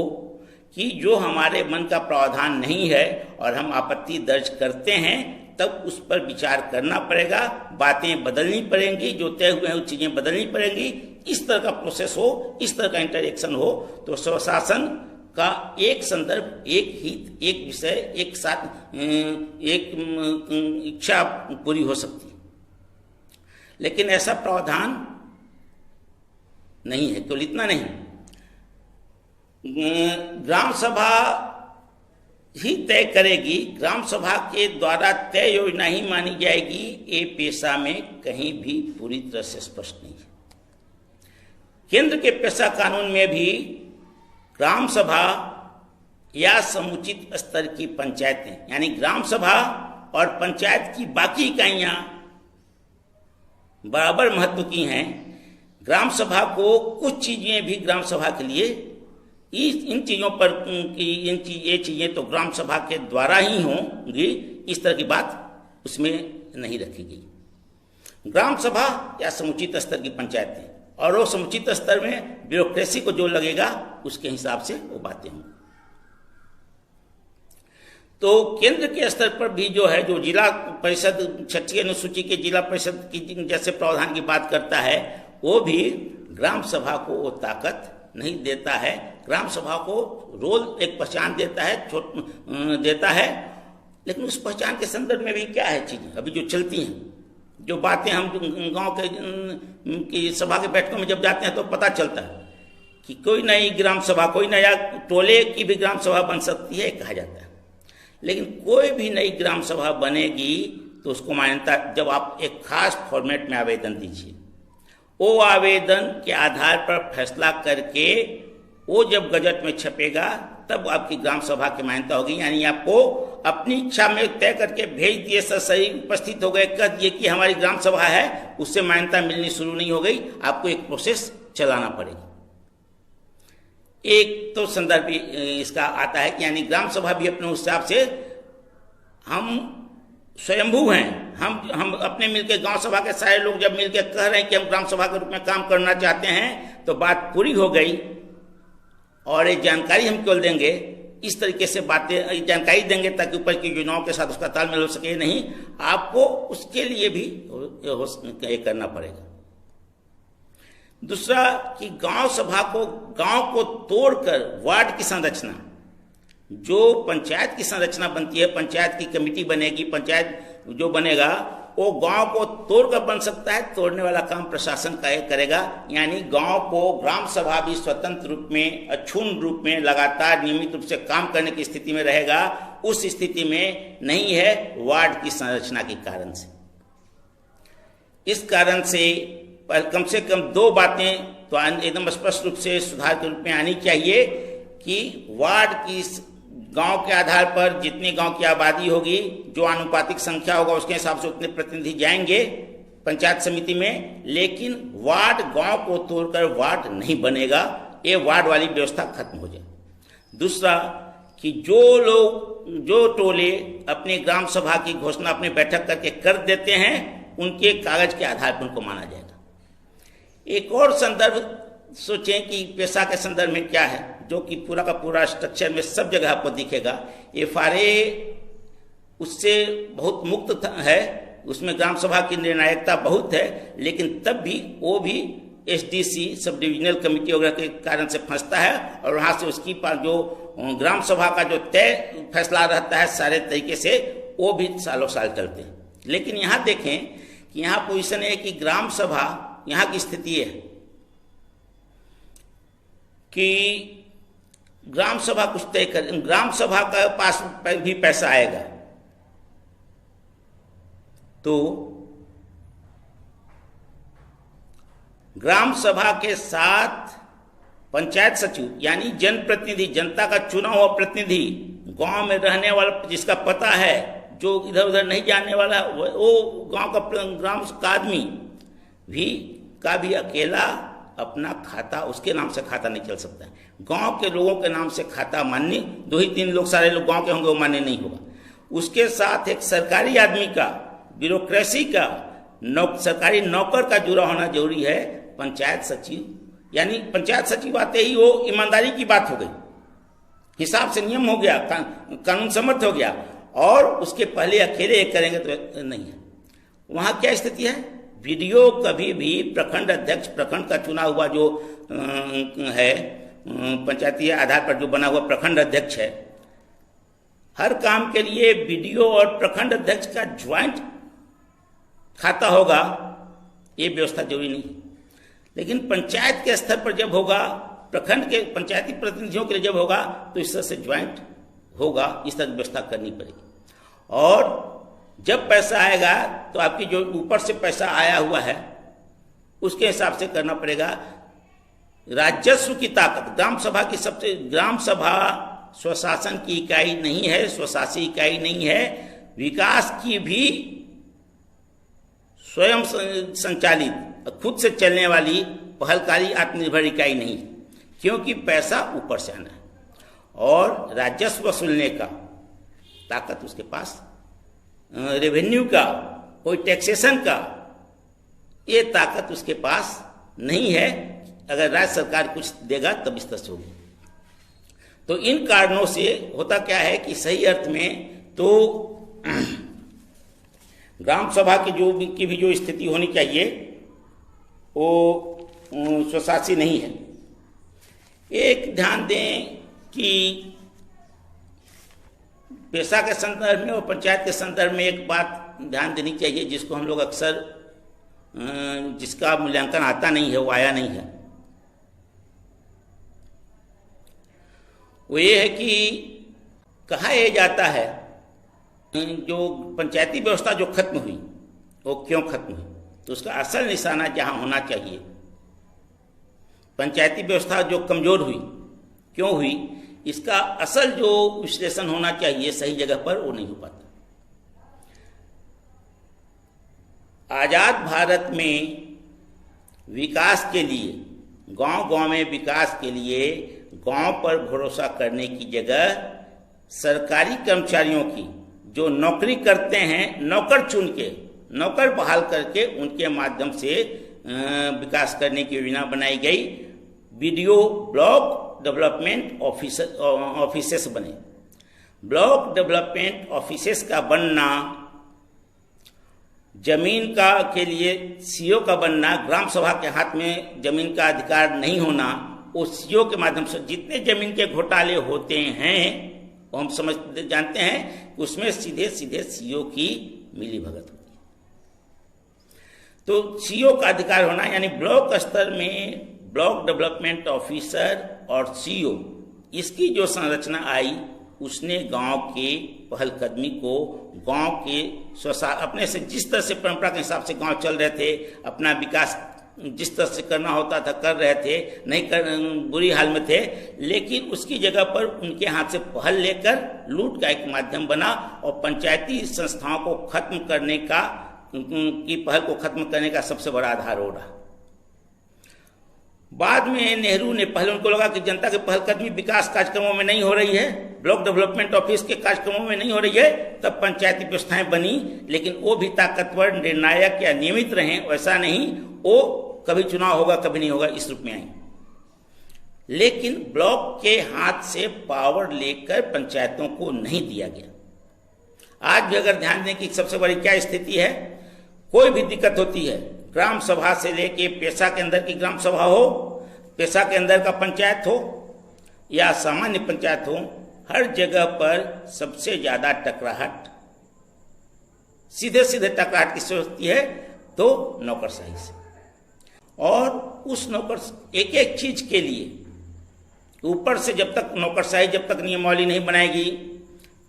कि जो हमारे मन का प्रावधान नहीं है और हम आपत्ति दर्ज करते हैं, तब उस पर विचार करना पड़ेगा, बातें बदलनी पड़ेंगी, जो तय हुए हैं वो चीज़ें बदलनी पड़ेंगी। इस तरह का प्रोसेस हो, इस तरह का इंटरेक्शन हो, तो स्वशासन का एक संदर्भ, एक हित, एक विषय, एक साथ एक इच्छा पूरी हो सकती है। लेकिन ऐसा प्रावधान नहीं है। तो इतना नहीं, ग्राम सभा ही तय करेगी, ग्राम सभा के द्वारा तय योजना ही मानी जाएगी, ये पेशा में कहीं भी पूरी तरह से स्पष्ट नहीं है। केंद्र के पेशा कानून में भी ग्राम सभा या समुचित स्तर की पंचायतें, यानी ग्राम सभा और पंचायत की बाकी इकाइयां बराबर महत्व की हैं। ग्राम सभा को कुछ चीजें भी ग्राम सभा के लिए इन चीजों पर ये चीजें तो ग्राम सभा के द्वारा ही होंगी, इस तरह की बात उसमें नहीं रखी गई। ग्राम सभा या समुचित स्तर की पंचायतें, और वो समुचित स्तर में ब्यूरोक्रेसी को जो लगेगा उसके हिसाब से वो बातें होंगी। तो केंद्र के स्तर पर भी जो है, जो जिला परिषद 6वीं अनुसूची के जिला परिषद की जैसे प्रावधान की बात करता है, वो भी ग्राम सभा को वो ताकत नहीं देता है। ग्राम सभा को रोल एक पहचान देता है, लेकिन उस पहचान के संदर्भ में भी क्या है चीजें अभी जो चलती हैं, जो बातें हम गांव की सभा के बैठकों में जब जाते हैं तो पता चलता है कि कोई नई ग्राम सभा, कोई नया टोले की भी ग्राम सभा बन सकती है, कहा जाता है। लेकिन कोई भी नई ग्राम सभा बनेगी तो उसको मान्यता, जब आप एक खास फॉर्मेट में आवेदन दीजिए, वो आवेदन के आधार पर फैसला करके वो जब गजट में छपेगा तब आपकी ग्राम सभा की मान्यता होगी। यानी आपको अपनी इच्छा में तय करके भेज दिए, सही उपस्थित हो गए, कह दिए कि हमारी ग्राम सभा है, उससे मान्यता मिलनी शुरू नहीं हो गई, आपको एक प्रोसेस चलाना पड़ेगी। एक तो संदर्भ इसका आता है कि यानी ग्राम सभा भी अपने हिसाब से हम स्वयंभू हैं, हम अपने मिलके गांव सभा के सारे लोग जब मिलके कह रहे हैं कि हम ग्राम सभा के रूप में काम करना चाहते हैं, तो बात पूरी हो गई और ये जानकारी हम केवल देंगे, इस तरीके से बातें जानकारी देंगे ताकि ऊपर की योजनाओं के साथ उसका तालमेल हो सके। नहीं, आपको उसके लिए भी ये करना पड़ेगा। दूसरा कि गांव सभा को, गांव को तोड़कर वार्ड की संरचना, जो पंचायत की संरचना बनती है, पंचायत की कमेटी बनेगी, पंचायत जो बनेगा वो गांव को तोड़कर बन सकता है, तोड़ने वाला काम प्रशासन का करेगा। यानी गांव को ग्राम सभा भी स्वतंत्र रूप में, अक्षुण्ण रूप में, लगातार नियमित रूप से काम करने की स्थिति में रहेगा। उस स्थिति में नहीं है वार्ड की संरचना के कारण से। इस कारण से कम दो बातें तो एकदम स्पष्ट रूप से सुधार के रूप में आनी चाहिए कि वार्ड की, गांव के आधार पर जितनी गांव की आबादी होगी, जो आनुपातिक संख्या होगा उसके हिसाब से उतने प्रतिनिधि जाएंगे पंचायत समिति में, लेकिन वार्ड, गांव को तोड़कर वार्ड नहीं बनेगा, ये वार्ड वाली व्यवस्था खत्म हो जाए। दूसरा कि जो लोग, जो टोले अपनी ग्राम सभा की घोषणा अपनी बैठक करके कर देते हैं, उनके कागज के आधार पर उनको माना जाएगा। एक और संदर्भ सोचें कि पेशा के संदर्भ में क्या है, जो कि पूरा का पूरा स्ट्रक्चर में सब जगह आपको दिखेगा। FRA उससे बहुत मुक्त है, उसमें ग्राम सभा की निर्णायकता बहुत है, लेकिन तब भी वो भी SDC सब डिविजनल कमेटी वगैरह के कारण से फंसता है, और वहाँ से उसकी जो ग्राम सभा का जो तय फैसला रहता है सारे तरीके से वो भी सालों साल चलते हैं। लेकिन यहाँ देखें कि यहाँ पोजीशन है कि ग्राम सभा, यहाँ की स्थिति है कि ग्राम सभा कुछ तय कर, ग्राम सभा का पास भी पैसा आएगा तो ग्राम सभा के साथ पंचायत सचिव यानी जनप्रतिनिधि, जनता का चुना हुआ प्रतिनिधि, गांव में रहने वाला जिसका पता है, जो इधर उधर नहीं जाने वाला, वो गांव का ग्राम का आदमी भी अकेला अपना खाता, उसके नाम से खाता नहीं चल सकता है। गांव के लोगों के नाम से खाता मान्य, 2 ही 3 लोग सारे लोग गांव के होंगे, वो मान्य नहीं होगा। उसके साथ एक सरकारी आदमी का, ब्यूरोक्रेसी का, सरकारी नौकर का जुड़ा होना जरूरी है। पंचायत सचिव यानी पंचायत सचिव आते ही वो ईमानदारी की बात हो गई, हिसाब से नियम हो गया, कानून सम्मत हो गया, और उसके पहले अकेले एक करेंगे तो नहीं है। वहाँ क्या स्थिति है, वीडियो कभी भी प्रखंड अध्यक्ष, प्रखंड का चुना हुआ जो है पंचायती आधार पर जो बना हुआ प्रखंड अध्यक्ष है, हर काम के लिए वीडियो और प्रखंड अध्यक्ष का ज्वाइंट खाता होगा, ये व्यवस्था जरूरी नहीं। लेकिन पंचायत के स्तर पर जब होगा, प्रखंड के पंचायती प्रतिनिधियों के लिए जब होगा, तो इस तरह से ज्वाइंट होगा, इस तरह की व्यवस्था करनी पड़ेगी। और जब पैसा आएगा तो आपकी जो ऊपर से पैसा आया हुआ है उसके हिसाब से करना पड़ेगा। राजस्व की ताकत, ग्राम सभा की सबसे, ग्राम सभा स्वशासन की इकाई नहीं है, स्वशासी इकाई नहीं है, विकास की भी स्वयं संचालित, खुद से चलने वाली पहलकारी आत्मनिर्भर इकाई नहीं, क्योंकि पैसा ऊपर से आना है और राजस्व वसूलने का ताकत उसके पास, रेवेन्यू का, कोई टैक्सेशन का, ये ताकत उसके पास नहीं है। अगर राज्य सरकार कुछ देगा तब इस तरह से होगी। तो इन कारणों से होता क्या है कि सही अर्थ में तो ग्राम सभा की भी जो स्थिति होनी चाहिए वो स्वशासी नहीं है। एक ध्यान दें कि पेशा के संदर्भ में और पंचायत के संदर्भ में एक बात ध्यान देनी चाहिए, जिसको हम लोग अक्सर, जिसका मूल्यांकन आता नहीं है, वो आया नहीं है। वो ये है कि कहा यह जाता है जो पंचायती व्यवस्था जो खत्म हुई वो क्यों खत्म हुई, तो उसका असल निशाना जहां होना चाहिए, पंचायती व्यवस्था जो कमजोर हुई क्यों हुई, इसका असल जो विश्लेषण होना चाहिए सही जगह पर, वो नहीं हो पाता। आजाद भारत में विकास के लिए, गांव-गांव में विकास के लिए गांव पर भरोसा करने की जगह सरकारी कर्मचारियों की जो नौकरी करते हैं, नौकर चुन के, नौकर बहाल करके उनके माध्यम से विकास करने की योजना बनाई गई। बीडीओ ब्लॉक डेवलपमेंट ऑफिसेस बने। ब्लॉक डेवलपमेंट ऑफिसेस का बनना, जमीन का के लिए सीओ का बनना, ग्राम सभा के हाथ में जमीन का अधिकार नहीं होना, उस सीओ के माध्यम से जितने जमीन के घोटाले होते हैं वो हम जानते हैं, उसमें सीधे सीधे सीओ की मिली भगत होती है। तो सीओ का अधिकार होना, यानी ब्लॉक स्तर में ब्लॉक डेवलपमेंट ऑफिसर और सीओ, इसकी जो संरचना आई उसने गांव के पहलकदमी को, गांव के अपने से जिस तरह से परंपरा के हिसाब से गांव चल रहे थे, अपना विकास जिस तरह से करना होता था कर रहे थे, नहीं कर बुरी हाल में थे, लेकिन उसकी जगह पर उनके हाथ से पहल लेकर लूट का एक माध्यम बना और पंचायती संस्थाओं को खत्म करने का, की पहल को खत्म करने का सबसे बड़ा आधार हो रहा। बाद में नेहरू ने, पहले उनको लगा कि जनता के पहलकदमी विकास कार्यक्रमों में नहीं हो रही है, ब्लॉक डेवलपमेंट ऑफिस के कार्यक्रमों में नहीं हो रही है, तब पंचायती व्यवस्थाएं बनी, लेकिन वो भी ताकतवर, निर्णायक या नियमित रहे, वैसा नहीं। वो कभी चुनाव होगा कभी नहीं होगा, इस रूप में आई। लेकिन ब्लॉक के हाथ से पावर लेकर पंचायतों को नहीं दिया गया। आज भी अगर ध्यान दें कि सबसे बड़ी क्या स्थिति है, कोई भी दिक्कत होती है, ग्राम सभा से लेके पेशा के अंदर की ग्राम सभा हो, पेशा के अंदर का पंचायत हो या सामान्य पंचायत हो, हर जगह पर सबसे ज्यादा टकराहट, सीधे सीधे टकराहट किससे होती है, तो नौकरशाही से। और उस नौकर एक एक चीज के लिए ऊपर से जब तक नौकरशाही जब तक नियमावली नहीं बनाएगी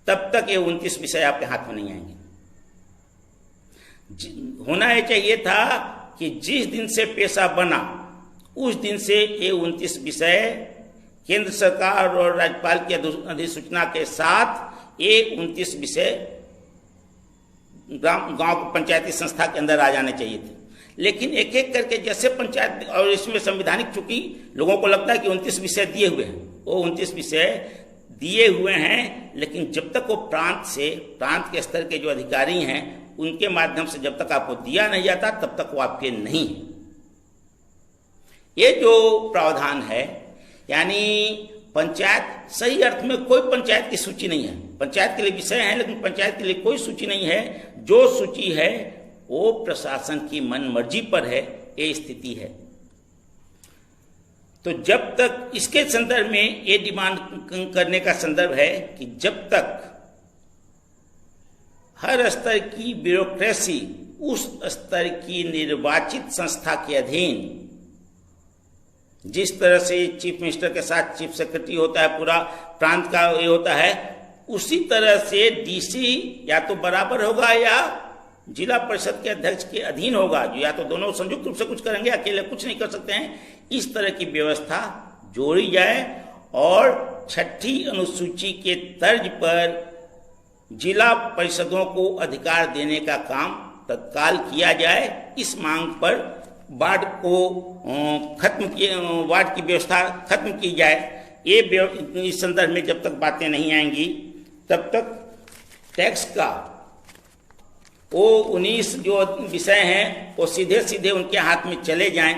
तब तक ये 29 विषय आपके हाथ में नहीं आएंगे। होना ये चाहिए था कि जिस दिन से पेशा बना उस दिन से ये 29 विषय केंद्र सरकार और राज्यपाल की अधिसूचना के साथ ये 29 विषय गांव पंचायती संस्था के अंदर आ जाने चाहिए थे। लेकिन एक एक करके जैसे पंचायत, और इसमें संविधानिक, चूंकि लोगों को लगता है कि 29 विषय दिए हुए हैं, वो 29 विषय दिए हुए हैं, लेकिन जब तक वो प्रांत के स्तर के जो अधिकारी हैं उनके माध्यम से जब तक आपको दिया नहीं जाता तब तक वो आपके नहीं है। ये जो प्रावधान है, यानी पंचायत सही अर्थ में कोई पंचायत की सूची नहीं है, पंचायत के लिए विषय है लेकिन पंचायत के लिए कोई सूची नहीं है। जो सूची है वो प्रशासन की मन मर्जी पर है, ये स्थिति है। तो जब तक इसके संदर्भ में ये डिमांड करने का संदर्भ है कि जब तक हर स्तर की ब्यूरोक्रेसी उस स्तर की निर्वाचित संस्था के अधीन, जिस तरह से चीफ मिनिस्टर के साथ चीफ सेक्रेटरी होता है, पूरा प्रांत का ये होता है, उसी तरह से डीसी या तो बराबर होगा या जिला परिषद के अध्यक्ष के अधीन होगा, जो या तो दोनों संयुक्त रूप से कुछ करेंगे, अकेले कुछ नहीं कर सकते हैं। इस तरह की व्यवस्था जोड़ी जाए और 6ठी अनुसूची के तर्ज पर जिला परिषदों को अधिकार देने का काम तत्काल किया जाए। इस मांग पर वार्ड की व्यवस्था खत्म की जाए। ये इस संदर्भ में जब तक बातें नहीं आएंगी तब तक टैक्स का वो 19 जो विषय हैं वो सीधे सीधे उनके हाथ में चले जाएं।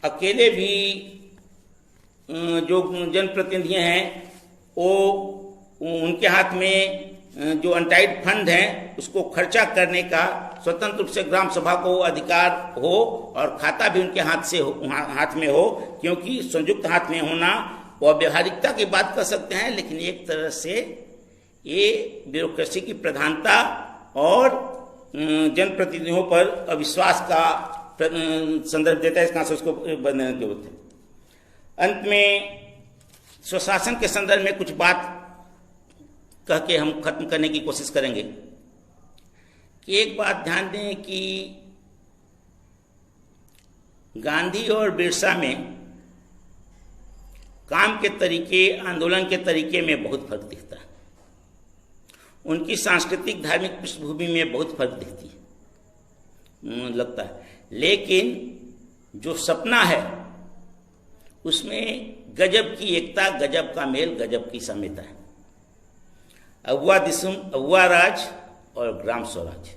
अकेले भी जो जनप्रतिनिधि हैं वो उनके हाथ में जो अनटाइड फंड हैं उसको खर्चा करने का स्वतंत्र रूप से ग्राम सभा को अधिकार हो और खाता भी उनके हाथ में हो, क्योंकि संयुक्त हाथ में होना वो व्यवहारिकता की बात कर सकते हैं, लेकिन एक तरह से ये ब्यूरोक्रेसी की प्रधानता और जनप्रतिनिधियों पर अविश्वास का संदर्भ देता है। इसका से उसको बदलने की जरूरत है। अंत में स्वशासन के संदर्भ में कुछ बात कह के हम खत्म करने की कोशिश करेंगे कि एक बात ध्यान दें कि गांधी और बिरसा में काम के तरीके, आंदोलन के तरीके में बहुत फर्क दिखता है। उनकी सांस्कृतिक धार्मिक पृष्ठभूमि में बहुत फर्क दिखती है लगता है, लेकिन जो सपना है उसमें गजब की एकता, गजब का मेल, गजब की साम्यता है। अगुआ दिसुम, अगुआ राज और ग्राम स्वराज,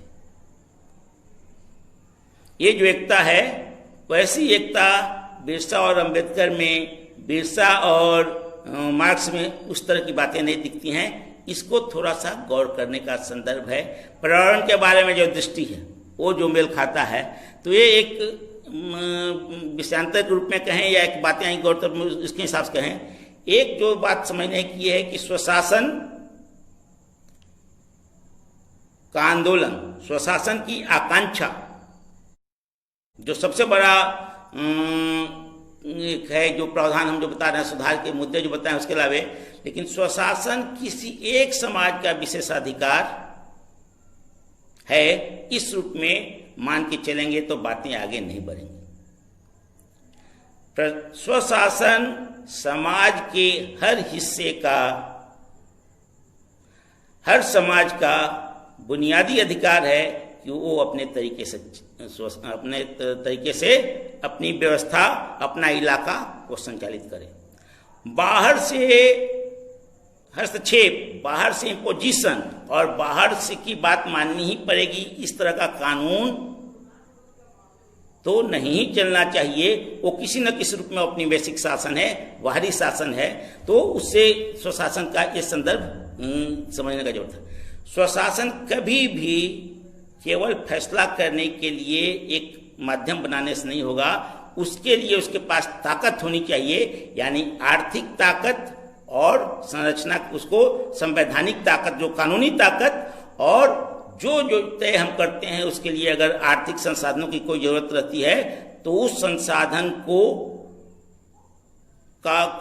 ये जो एकता है वैसी एकता बिरसा और अंबेडकर में, बिरसा और मार्क्स में उस तरह की बातें नहीं दिखती हैं। इसको थोड़ा सा गौर करने का संदर्भ है। पर्यावरण के बारे में जो दृष्टि है वो जो मेल खाता है, तो ये एक विषयांतर के रूप में कहें या एक बातें आई गौर इसके हिसाब से कहें, एक जो बात समझने की है कि स्वशासन का आंदोलन, स्वशासन की आकांक्षा जो सबसे बड़ा है, जो प्रावधान हम जो बता रहे हैं, सुधार के मुद्दे जो बताए उसके अलावा, लेकिन स्वशासन किसी एक समाज का विशेषाधिकार है, इस रूप में मान के चलेंगे तो बातें आगे नहीं बढ़ेंगी। स्वशासन समाज के हर हिस्से का, हर समाज का बुनियादी अधिकार है कि वो अपने तरीके से अपनी व्यवस्था, अपना इलाका को संचालित करे। बाहर से हस्तक्षेप, बाहर से इम्पोजिशन और बाहर से की बात माननी ही पड़ेगी, इस तरह का कानून तो नहीं चलना चाहिए। वो किसी न किसी रूप में औपनिवेशिक शासन है, बाहरी शासन है, तो उससे स्वशासन का ये संदर्भ समझने का जरूरत है। स्वशासन कभी भी केवल फैसला करने के लिए एक माध्यम बनाने से नहीं होगा, उसके लिए उसके पास ताकत होनी चाहिए, यानी आर्थिक ताकत और संरचना, उसको संवैधानिक ताकत, जो कानूनी ताकत, और जो जो तय हम करते हैं उसके लिए अगर आर्थिक संसाधनों की कोई जरूरत रहती है तो उस संसाधन को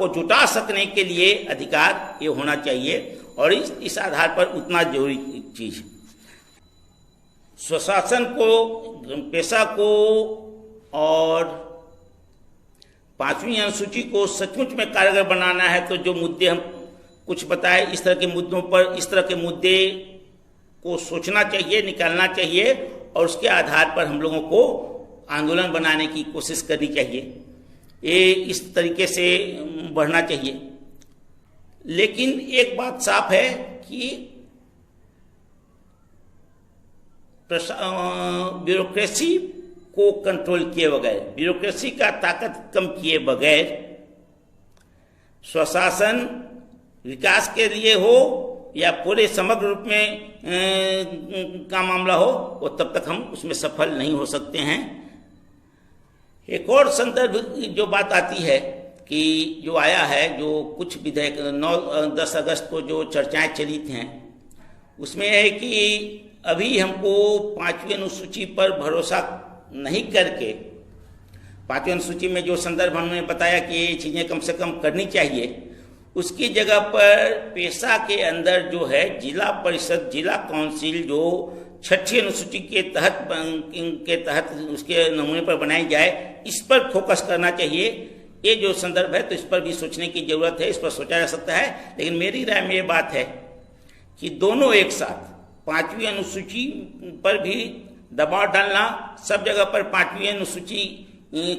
जुटा सकने के लिए अधिकार ये होना चाहिए। और इस आधार पर उतना जरूरी चीज स्वशासन को, पेशा को और 5वीं अनुसूची को सचमुच में कारगर बनाना है तो जो मुद्दे हम कुछ बताए, इस तरह के मुद्दों पर, इस तरह के मुद्दे को सोचना चाहिए, निकालना चाहिए, और उसके आधार पर हम लोगों को आंदोलन बनाने की कोशिश करनी चाहिए। ये इस तरीके से बढ़ना चाहिए। लेकिन एक बात साफ है कि ब्यूरोक्रेसी को कंट्रोल किए बगैर, ब्यूरोक्रेसी का ताकत कम किए बगैर स्वशासन विकास के लिए हो या पूरे समग्र रूप में का मामला हो, वो तब तक हम उसमें सफल नहीं हो सकते हैं। एक और संदर्भ जो बात आती है कि जो आया है, जो कुछ विधेयक 9-10 अगस्त को जो चर्चाएं चली थी, उसमें है कि अभी हमको 5वीं अनुसूची पर भरोसा नहीं करके, 5वीं अनुसूची में जो संदर्भ हमने बताया कि ये चीज़ें कम से कम करनी चाहिए, उसकी जगह पर पेशा के अंदर जो है जिला परिषद, जिला काउंसिल जो 6ठी अनुसूची के तहत उसके नमूने पर बनाई जाए, इस पर फोकस करना चाहिए। ये जो संदर्भ है तो इस पर भी सोचने की जरूरत है, इस पर सोचा जा सकता है। लेकिन मेरी राय में ये बात है कि दोनों एक साथ, 5वीं अनुसूची पर भी दबाव डालना, सब जगह पर 5वीं अनुसूची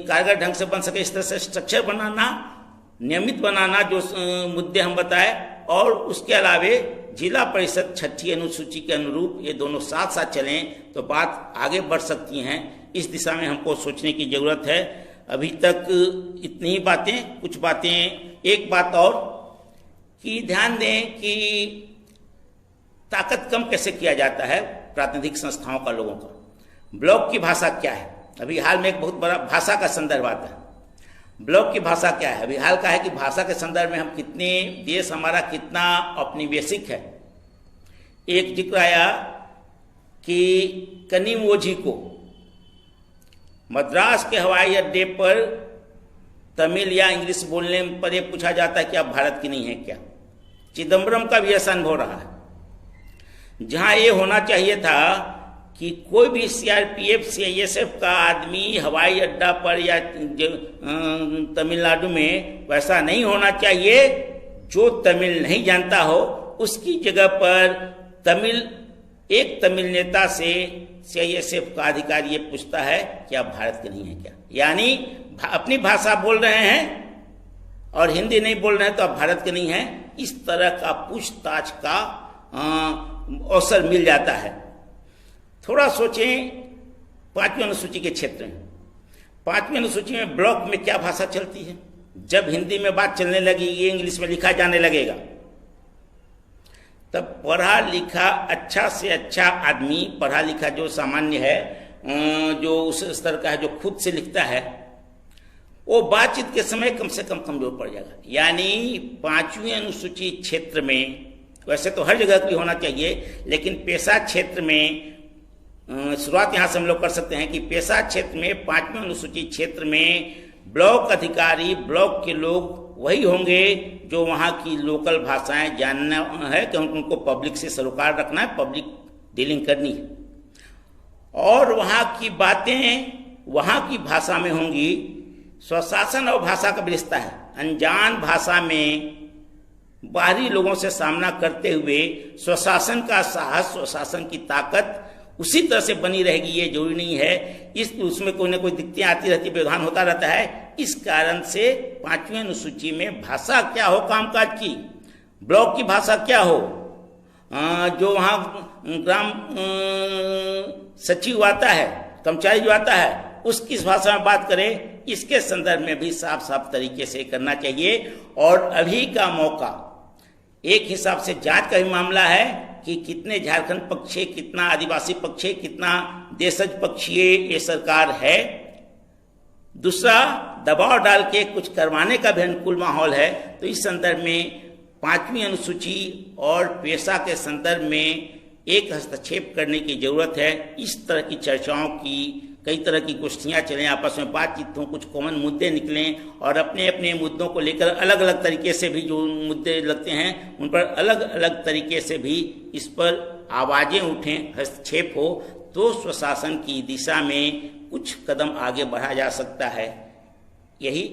कारगर ढंग से बन सके इस तरह से स्ट्रक्चर बनाना, नियमित बनाना जो मुद्दे हम बताए, और उसके अलावे जिला परिषद 6ठी अनुसूची के अनुरूप ये दोनों साथ साथ चलें तो बात आगे बढ़ सकती हैं। इस दिशा में हमको सोचने की जरूरत है। अभी तक इतनी ही बातें, कुछ बातें, एक बात और कि ध्यान दें कि ताकत कम कैसे किया जाता है प्रातिनिधिक संस्थाओं का, लोगों का। ब्लॉक की भाषा क्या है? अभी हाल में एक बहुत बड़ा भाषा का संदर्भ आता है। ब्लॉक की भाषा क्या है? अभी हाल का है कि भाषा के संदर्भ में हम कितने, देश हमारा कितना औपनिवेशिक है। एक जिक्र आया कि कनिमोझी को मद्रास के हवाई अड्डे पर तमिल या इंग्लिश बोलने पर यह पूछा जाता है कि आप भारत की नहीं है क्या? चिदम्बरम का भी ऐसा अनुभव रहा है, जहां ये होना चाहिए था कि कोई भी सीआरपीएफ सीआईएसएफ का आदमी हवाई अड्डा पर या तमिलनाडु में वैसा नहीं होना चाहिए। जो तमिल नहीं जानता हो उसकी जगह पर एक तमिल नेता से सीआईएसएफ का अधिकारी ये पूछता है कि आप भारत के नहीं हैं क्या? यानी अपनी भाषा बोल रहे हैं और हिंदी नहीं बोल रहे हैं तो आप भारत के नहीं हैं। इस तरह का पूछताछ का अवसर मिल जाता है। थोड़ा सोचें 5वीं अनुसूची के क्षेत्र में, 5वीं अनुसूची में ब्लॉक में क्या भाषा चलती है? जब हिंदी में बात चलने लगी, ये इंग्लिश में लिखा जाने लगेगा, तब पढ़ा लिखा अच्छा से अच्छा आदमी, पढ़ा लिखा जो सामान्य है, जो उस स्तर का है, जो खुद से लिखता है, वो बातचीत के समय कम से कम कमजोर पड़ जाएगा। यानी 5वीं अनुसूची क्षेत्र में, वैसे तो हर जगह की होना चाहिए, लेकिन पेशा क्षेत्र में शुरुआत यहाँ से हम लोग कर सकते हैं कि पेशा क्षेत्र में 5वीं अनुसूची क्षेत्र में ब्लॉक अधिकारी, ब्लॉक के लोग वही होंगे जो वहाँ की लोकल भाषाएं जानना है, कि उनको पब्लिक से सरोकार रखना है, पब्लिक डीलिंग करनी है, और वहाँ की बातें वहाँ की भाषा में होंगी। स्वशासन और भाषा का भी रिश्ता है। अनजान भाषा में बाहरी लोगों से सामना करते हुए स्वशासन का साहस, स्वशासन की ताकत उसी तरह से बनी रहेगी, ये जरूरी नहीं है। उसमें कोई ना कोई दिक्कतें आती रहती, व्यवधान होता रहता है। इस कारण से 5वीं अनुसूची में भाषा क्या हो कामकाज की, ब्लॉक की भाषा क्या हो, जो वहाँ ग्राम सचिव आता है, कर्मचारी जो आता है, उसकी भाषा में बात करें, इसके संदर्भ में भी साफ साफ तरीके से करना चाहिए। और अभी का मौका एक हिसाब से जांच का भी मामला है कि कितने झारखंड पक्ष है, कितना आदिवासी पक्ष है, कितना देशज पक्षीय ये सरकार है। दूसरा, दबाव डाल के कुछ करवाने का भी अनुकूल माहौल है। तो इस संदर्भ में 5वीं अनुसूची और पेशा के संदर्भ में एक हस्तक्षेप करने की जरूरत है। इस तरह की चर्चाओं की, कई तरह की गोष्ठियां चलें, आपस में बातचीत हो, कुछ कॉमन मुद्दे निकलें और अपने अपने मुद्दों को लेकर अलग अलग तरीके से भी जो मुद्दे लगते हैं उन पर अलग अलग तरीके से भी इस पर आवाजें उठें, हस्तक्षेप हो, तो स्वशासन की दिशा में कुछ कदम आगे बढ़ा जा सकता है। यही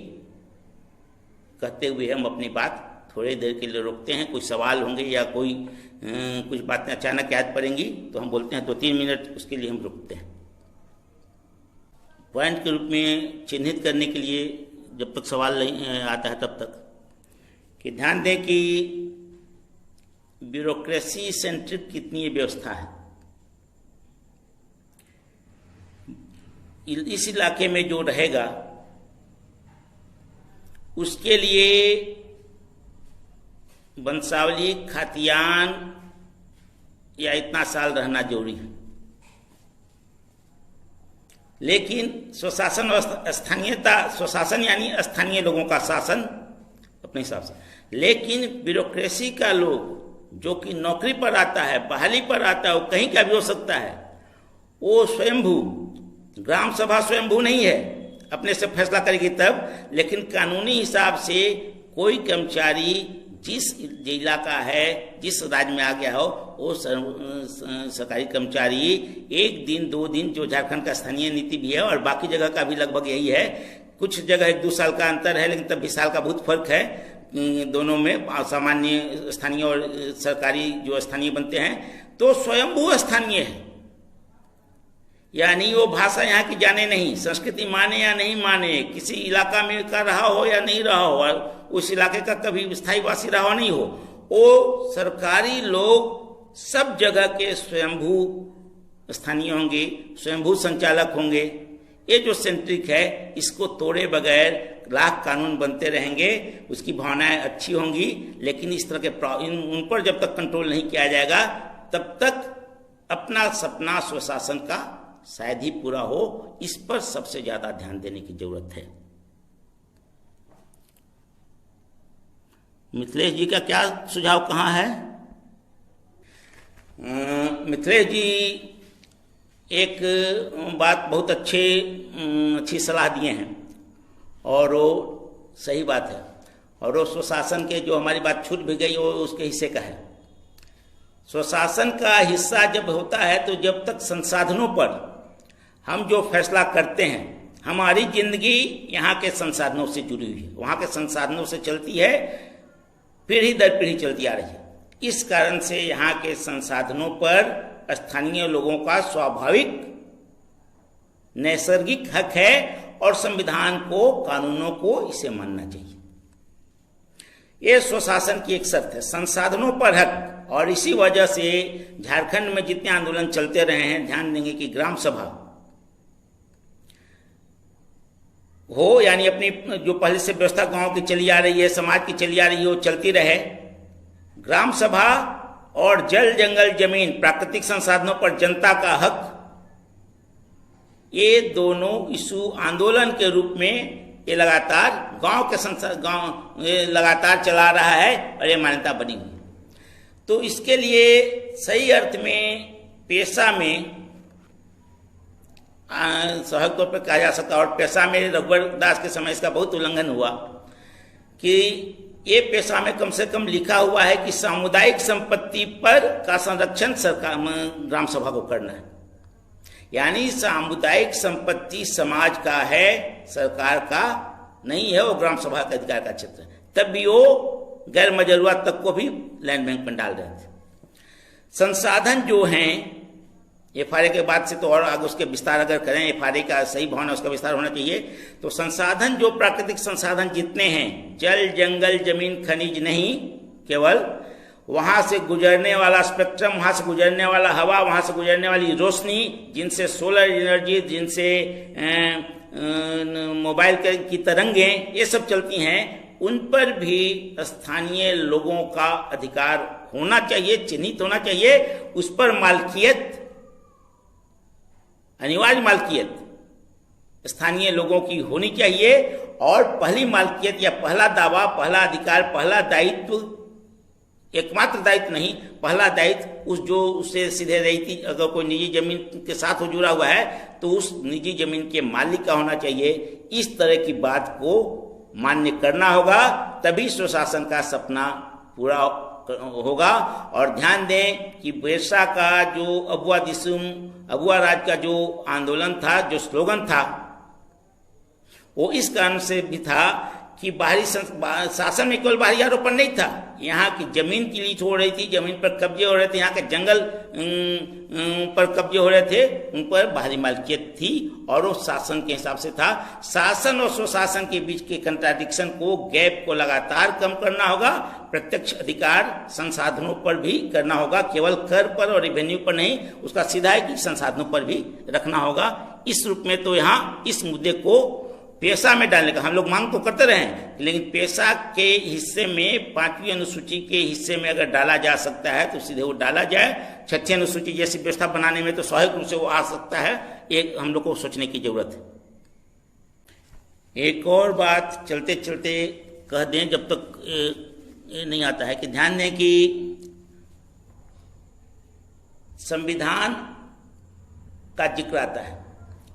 कहते हुए हम अपनी बात थोड़ी देर के लिए रोकते हैं। कोई सवाल होंगे या कोई कुछ बातें अचानक याद पड़ेंगी तो हम बोलते हैं 2-3 मिनट, उसके लिए हम रुकते हैं। पॉइंट के रूप में चिन्हित करने के लिए जब तक सवाल नहीं आता है तब तक कि ध्यान दें कि ब्यूरोक्रेसी सेंट्रिक कितनी ये व्यवस्था है। इस इलाके में जो रहेगा उसके लिए वंशावली, खातियान या इतना साल रहना जरूरी है। लेकिन स्वशासन और स्थानीयता, स्वशासन यानी स्थानीय लोगों का शासन अपने हिसाब से, लेकिन ब्यूरोक्रेसी का लोग जो कि नौकरी पर आता है, बहाली पर आता है, वो कहीं का भी हो सकता है, वो स्वयंभू, ग्राम सभा स्वयंभू नहीं है, अपने से फैसला करेगी तब। लेकिन कानूनी हिसाब से कोई कर्मचारी जिस जिला का है, जिस राज्य में आ गया हो, वो सरकारी कर्मचारी 1 दिन 2 दिन, जो झारखंड का स्थानीय नीति भी है और बाकी जगह का भी लगभग यही है, कुछ जगह 1-2 साल का अंतर है, लेकिन तब भी साल का बहुत फर्क है दोनों में, सामान्य स्थानीय और सरकारी जो स्थानीय बनते हैं, तो स्वयंभू स्थानीय है। यानी वो भाषा यहाँ की जाने नहीं, संस्कृति माने या नहीं माने, किसी इलाका में का रहा हो या नहीं रहा हो, उस इलाके का कभी स्थायी वासी रहा नहीं हो, वो सरकारी लोग सब जगह के स्वयंभू स्थानीय होंगे, स्वयंभू संचालक होंगे। ये जो सेंट्रिक है, इसको तोड़े बगैर लाख कानून बनते रहेंगे, उसकी भावनाएं अच्छी होंगी, लेकिन इस तरह के उन पर जब तक कंट्रोल नहीं किया जाएगा तब तक अपना सपना स्वशासन का शायद ही पूरा हो। इस पर सबसे ज्यादा ध्यान देने की जरूरत है। मिथिलेश जी का क्या सुझाव कहाँ है? मिथिलेश जी एक बात बहुत अच्छी सलाह दिए हैं और वो सही बात है, और वो स्वशासन के जो हमारी बात छूट भी गई वो उसके हिस्से का है। स्वशासन का हिस्सा जब होता है तो जब तक संसाधनों पर हम जो फैसला करते हैं, हमारी जिंदगी यहाँ के संसाधनों से जुड़ी हुई है, वहाँ के संसाधनों से चलती है, पीढ़ी दर पीढ़ी चलती आ रही है। इस कारण से यहाँ के संसाधनों पर स्थानीय लोगों का स्वाभाविक नैसर्गिक हक है और संविधान को, कानूनों को इसे मानना चाहिए। ये स्वशासन की एक शर्त है, संसाधनों पर हक। और इसी वजह से झारखंड में जितने आंदोलन चलते रहे हैं, ध्यान देंगे कि ग्राम सभा हो, यानी अपनी जो पहले से व्यवस्था गांव की चली आ रही है, समाज की चली आ रही है, वो चलती रहे। ग्राम सभा और जल जंगल जमीन, प्राकृतिक संसाधनों पर जनता का हक, ये दोनों इशू आंदोलन के रूप में ये लगातार गांव लगातार चला रहा है और ये मान्यता बनी हुई। तो इसके लिए सही अर्थ में पेशा में सहज तौर पर कहा जा सकता है, और पेशा में रघुवर दास के समय इसका बहुत उल्लंघन हुआ कि ये पेशा में कम से कम लिखा हुआ है कि सामुदायिक संपत्ति पर का संरक्षण सरकार ग्राम सभा को करना है। यानी सामुदायिक संपत्ति समाज का है, सरकार का नहीं है, वो ग्राम सभा का अधिकार का क्षेत्र है। तब भी वो गैर मजरूआ तक को भी लैंड बैंक में डाल रहे थे। संसाधन जो हैं, एफआरए के बाद से तो और आगे उसके विस्तार अगर करें, एफआरए का सही भावना उसका विस्तार होना चाहिए। तो संसाधन जो प्राकृतिक संसाधन जितने हैं, जल जंगल जमीन खनिज नहीं केवल, वहाँ से गुजरने वाला स्पेक्ट्रम, वहाँ से गुजरने वाला हवा, वहाँ से गुजरने वाली रोशनी, जिनसे सोलर एनर्जी, जिनसे मोबाइल की तरंगें ये सब चलती हैं, उन पर भी स्थानीय लोगों का अधिकार होना चाहिए, चिन्हित होना चाहिए। उस पर मालकियत, अनिवार्य मालकियत स्थानीय लोगों की होनी चाहिए। और पहली मालकियत या पहला दावा, पहला अधिकार, पहला दायित्व, एकमात्र दायित्व नहीं, पहला दायित्व उस जो उससे सीधे रहती, अगर कोई निजी जमीन के साथ जुड़ा हुआ है तो उस निजी जमीन के मालिक का होना चाहिए। इस तरह की बात को मान्य करना होगा, तभी स्वशासन का सपना पूरा होगा। और ध्यान दें कि बिरसा का जो अबुआ दिसुम, अबुआ राज का जो आंदोलन था, जो स्लोगन था, वो इस कारण से भी था कि बाहरी शासन में केवल बाहरी आरोपण नहीं था, यहाँ की जमीन की लीज हो रही थी, जमीन पर कब्जे हो रहे थे, यहाँ के जंगल पर कब्जे हो रहे थे, उन पर बाहरी मालिकियत थी और वो शासन के हिसाब से था। शासन और स्वशासन के बीच के कंट्राडिक्शन को, गैप को लगातार कम करना होगा। प्रत्यक्ष अधिकार संसाधनों पर भी करना होगा, केवल कर पर और रेवेन्यू पर नहीं, उसका सीधा है कि संसाधनों पर भी रखना होगा। इस रूप में तो यहाँ इस मुद्दे को पेशा में डालने का हम लोग मांग तो करते रहे, लेकिन पेशा के हिस्से में, 5वीं अनुसूची के हिस्से में अगर डाला जा सकता है तो सीधे वो डाला जाए। 6ठी अनुसूची जैसी व्यवस्था बनाने में तो स्वाभाविक रूप से वो आ सकता है, एक हम लोग को सोचने की जरूरत है। एक और बात चलते चलते कह दें, जब तक ये नहीं आता है, कि ध्यान दें कि संविधान का जिक्र आता है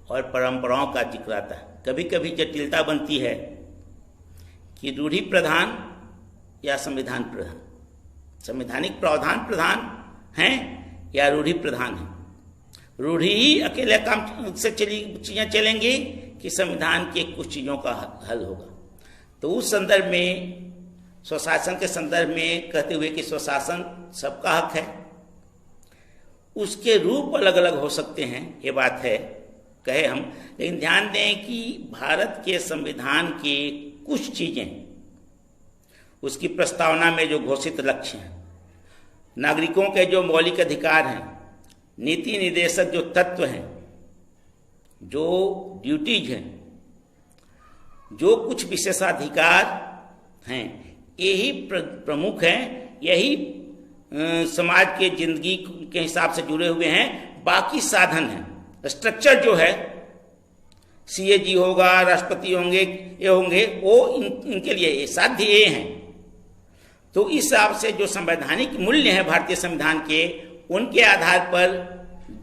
और परंपराओं का जिक्र आता है। कभी कभी जटिलता बनती है कि रूढ़ि प्रधान या संविधान प्रधान, संवैधानिक प्रावधान प्रधान हैं या रूढ़ि प्रधान है। रूढ़ि ही अकेले काम से चीजें चलेंगी कि संविधान के कुछ चीजों का हल होगा। तो उस संदर्भ में, स्वशासन के संदर्भ में कहते हुए कि स्वशासन सबका हक है, उसके रूप अलग अलग हो सकते हैं, ये बात है कहे हम, लेकिन ध्यान दें कि भारत के संविधान के कुछ चीजें, उसकी प्रस्तावना में जो घोषित लक्ष्य हैं, नागरिकों के जो मौलिक अधिकार हैं, नीति निर्देशक जो तत्व हैं, जो ड्यूटीज हैं, जो कुछ विशेषाधिकार हैं, यही प्रमुख हैं, यही समाज के जिंदगी के हिसाब से जुड़े हुए हैं। बाकी साधन हैं, स्ट्रक्चर जो है, सीएजी होगा, राष्ट्रपति होंगे, ये होंगे, वो इनके लिए साध्य ये हैं। तो इस हिसाब से जो संवैधानिक मूल्य हैं भारतीय संविधान के, उनके आधार पर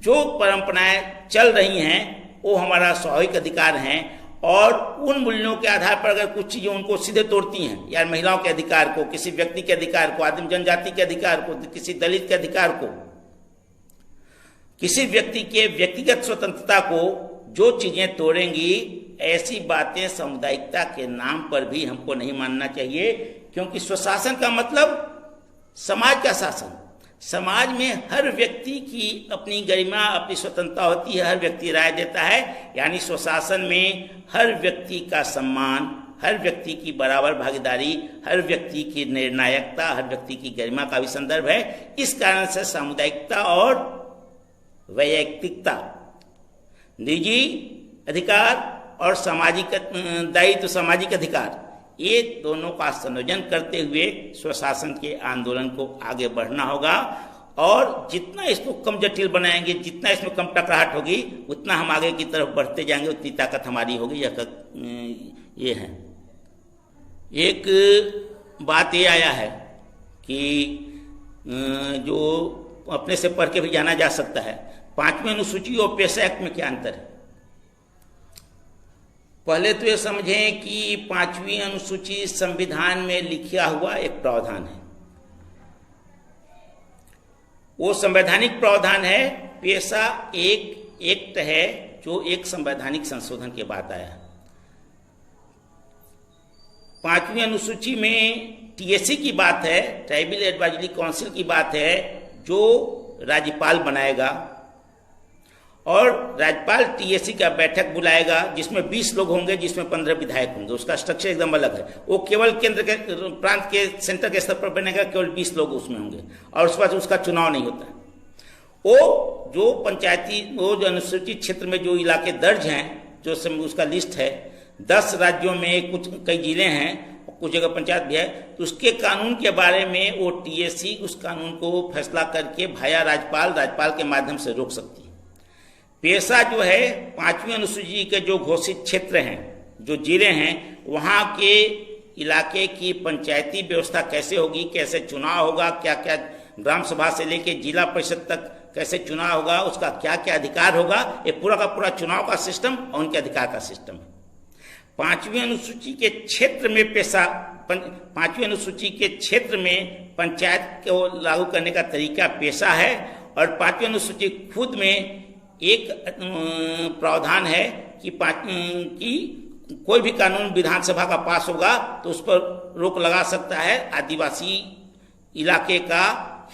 जो परंपराएं चल रही हैं वो हमारा स्वाभाविक अधिकार हैं। और उन मूल्यों के आधार पर अगर कुछ चीजें उनको सीधे तोड़ती हैं, या महिलाओं के अधिकार को, किसी व्यक्ति के अधिकार को, आदिम जनजाति के अधिकार को, किसी दलित के अधिकार को, किसी व्यक्ति के व्यक्तिगत स्वतंत्रता को जो चीजें तोड़ेंगी, ऐसी बातें सामुदायिकता के नाम पर भी हमको नहीं मानना चाहिए। क्योंकि स्वशासन का मतलब समाज का शासन, समाज में हर व्यक्ति की अपनी गरिमा, अपनी स्वतंत्रता होती है, हर व्यक्ति राय देता है। यानी स्वशासन में हर व्यक्ति का सम्मान, हर व्यक्ति की बराबर भागीदारी, हर व्यक्ति की निर्णायकता, हर व्यक्ति की गरिमा का भी संदर्भ है। इस कारण से सामुदायिकता और वैयक्तिकता, निजी अधिकार और सामाजिक दायित्व, सामाजिक अधिकार, ये दोनों का संयोजन करते हुए स्वशासन के आंदोलन को आगे बढ़ना होगा। और जितना इसको कम जटिल बनाएंगे, जितना इसमें कम टकराहट होगी, उतना हम आगे की तरफ बढ़ते जाएंगे, उतनी ताकत हमारी होगी। ये है। एक बात ये आया है कि जो अपने से पढ़ के भी जाना जा सकता है, 5वीं अनुसूची और पेशा एक्ट में क्या अंतर है। पहले तो ये समझें कि 5वीं अनुसूची संविधान में लिखा हुआ एक प्रावधान है, वो संवैधानिक प्रावधान है। पेशा एक एक्ट है जो एक संवैधानिक संशोधन के बाद आया। 5वीं अनुसूची में टीएससी की बात है, ट्राइबल एडवाइजरी काउंसिल की बात है, जो राज्यपाल बनाएगा। और राज्यपाल टीएसी का बैठक बुलाएगा जिसमें 20 लोग होंगे, जिसमें 15 विधायक होंगे। उसका स्ट्रक्चर एकदम अलग है। वो केवल केंद्र के प्रांत के सेंटर के स्तर पर बनेगा, केवल 20 लोग उसमें होंगे और उसके बाद उसका चुनाव नहीं होता। वो जो पंचायती, वो जो अनुसूचित क्षेत्र में जो इलाके दर्ज हैं, जो उसका लिस्ट है, 10 राज्यों में कुछ कई जिले हैं, कुछ जगह पंचायत भी है, तो उसके कानून के बारे में वो टीएसी उस कानून को फैसला करके भाया राज्यपाल के माध्यम से रोक सकती है। पेशा जो है 5वीं अनुसूची के जो घोषित क्षेत्र हैं, जो जिले हैं, वहाँ के इलाके की पंचायती व्यवस्था कैसे होगी, कैसे चुनाव होगा, क्या क्या ग्राम सभा से लेके जिला परिषद तक कैसे चुनाव होगा, उसका क्या क्या अधिकार होगा, ये पूरा का पूरा चुनाव का सिस्टम और उनके अधिकार का सिस्टम है। 5वीं अनुसूची के क्षेत्र में पेशा, 5वीं अनुसूची के क्षेत्र में पंचायत को लागू करने का तरीका पेशा है। और 5वीं अनुसूची खुद में एक प्रावधान है कि कोई भी कानून विधानसभा का पास होगा तो उस पर रोक लगा सकता है आदिवासी इलाके का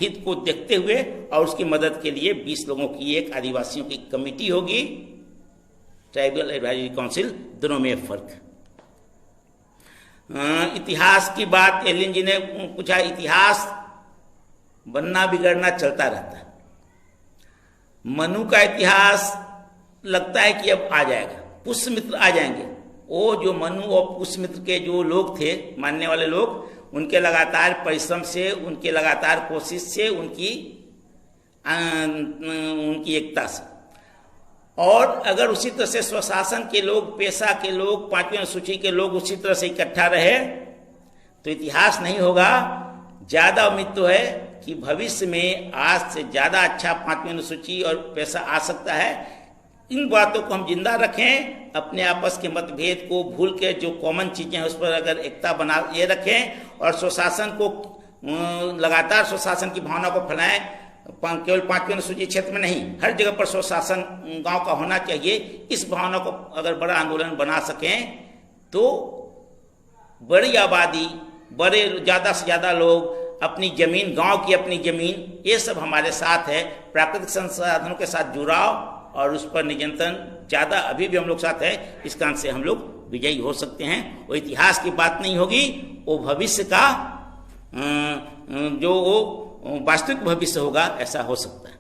हित को देखते हुए, और उसकी मदद के लिए 20 लोगों की एक आदिवासियों की कमेटी होगी, ट्राइबल एडवाइजरी काउंसिल। दोनों में फर्क। इतिहास की बात एलिन जी ने पूछा। इतिहास बनना बिगड़ना चलता रहता है। मनु का इतिहास लगता है कि अब आ जाएगा, पुष्यमित्र आ जाएंगे। वो जो मनु और पुष्यमित्र के जो लोग थे, मानने वाले लोग, उनके लगातार परिश्रम से, उनके लगातार कोशिश से, उनकी एकता से, और अगर उसी तरह से स्वशासन के लोग, पेशा के लोग, 5वीं अनुसूची के लोग उसी तरह से इकट्ठा रहे तो इतिहास नहीं होगा। ज्यादा उम्मीद तो है कि भविष्य में आज से ज्यादा अच्छा 5वीं अनुसूची और पेशा आ सकता है। इन बातों को हम जिंदा रखें, अपने आपस के मतभेद को भूल के जो कॉमन चीजें हैं उस पर अगर एकता बना ये रखें, और स्वशासन को लगातार स्वशासन की भावना को फैलाएं। केवल 5वीं अनुसूची क्षेत्र में नहीं, हर जगह पर स्वशासन गांव का होना चाहिए। इस भावना को अगर बड़ा आंदोलन बना सकें तो बड़ी आबादी, बड़े ज्यादा से ज्यादा लोग, अपनी जमीन, गांव की अपनी जमीन, ये सब हमारे साथ है। प्राकृतिक संसाधनों के साथ जुड़ाव और उस पर नियंत्रण ज्यादा अभी भी हम लोग साथ है। इस कारण से हम लोग विजयी हो सकते हैं। वो इतिहास की बात नहीं होगी, वो भविष्य का जो वो वास्तविक भविष्य होगा, ऐसा हो सकता है।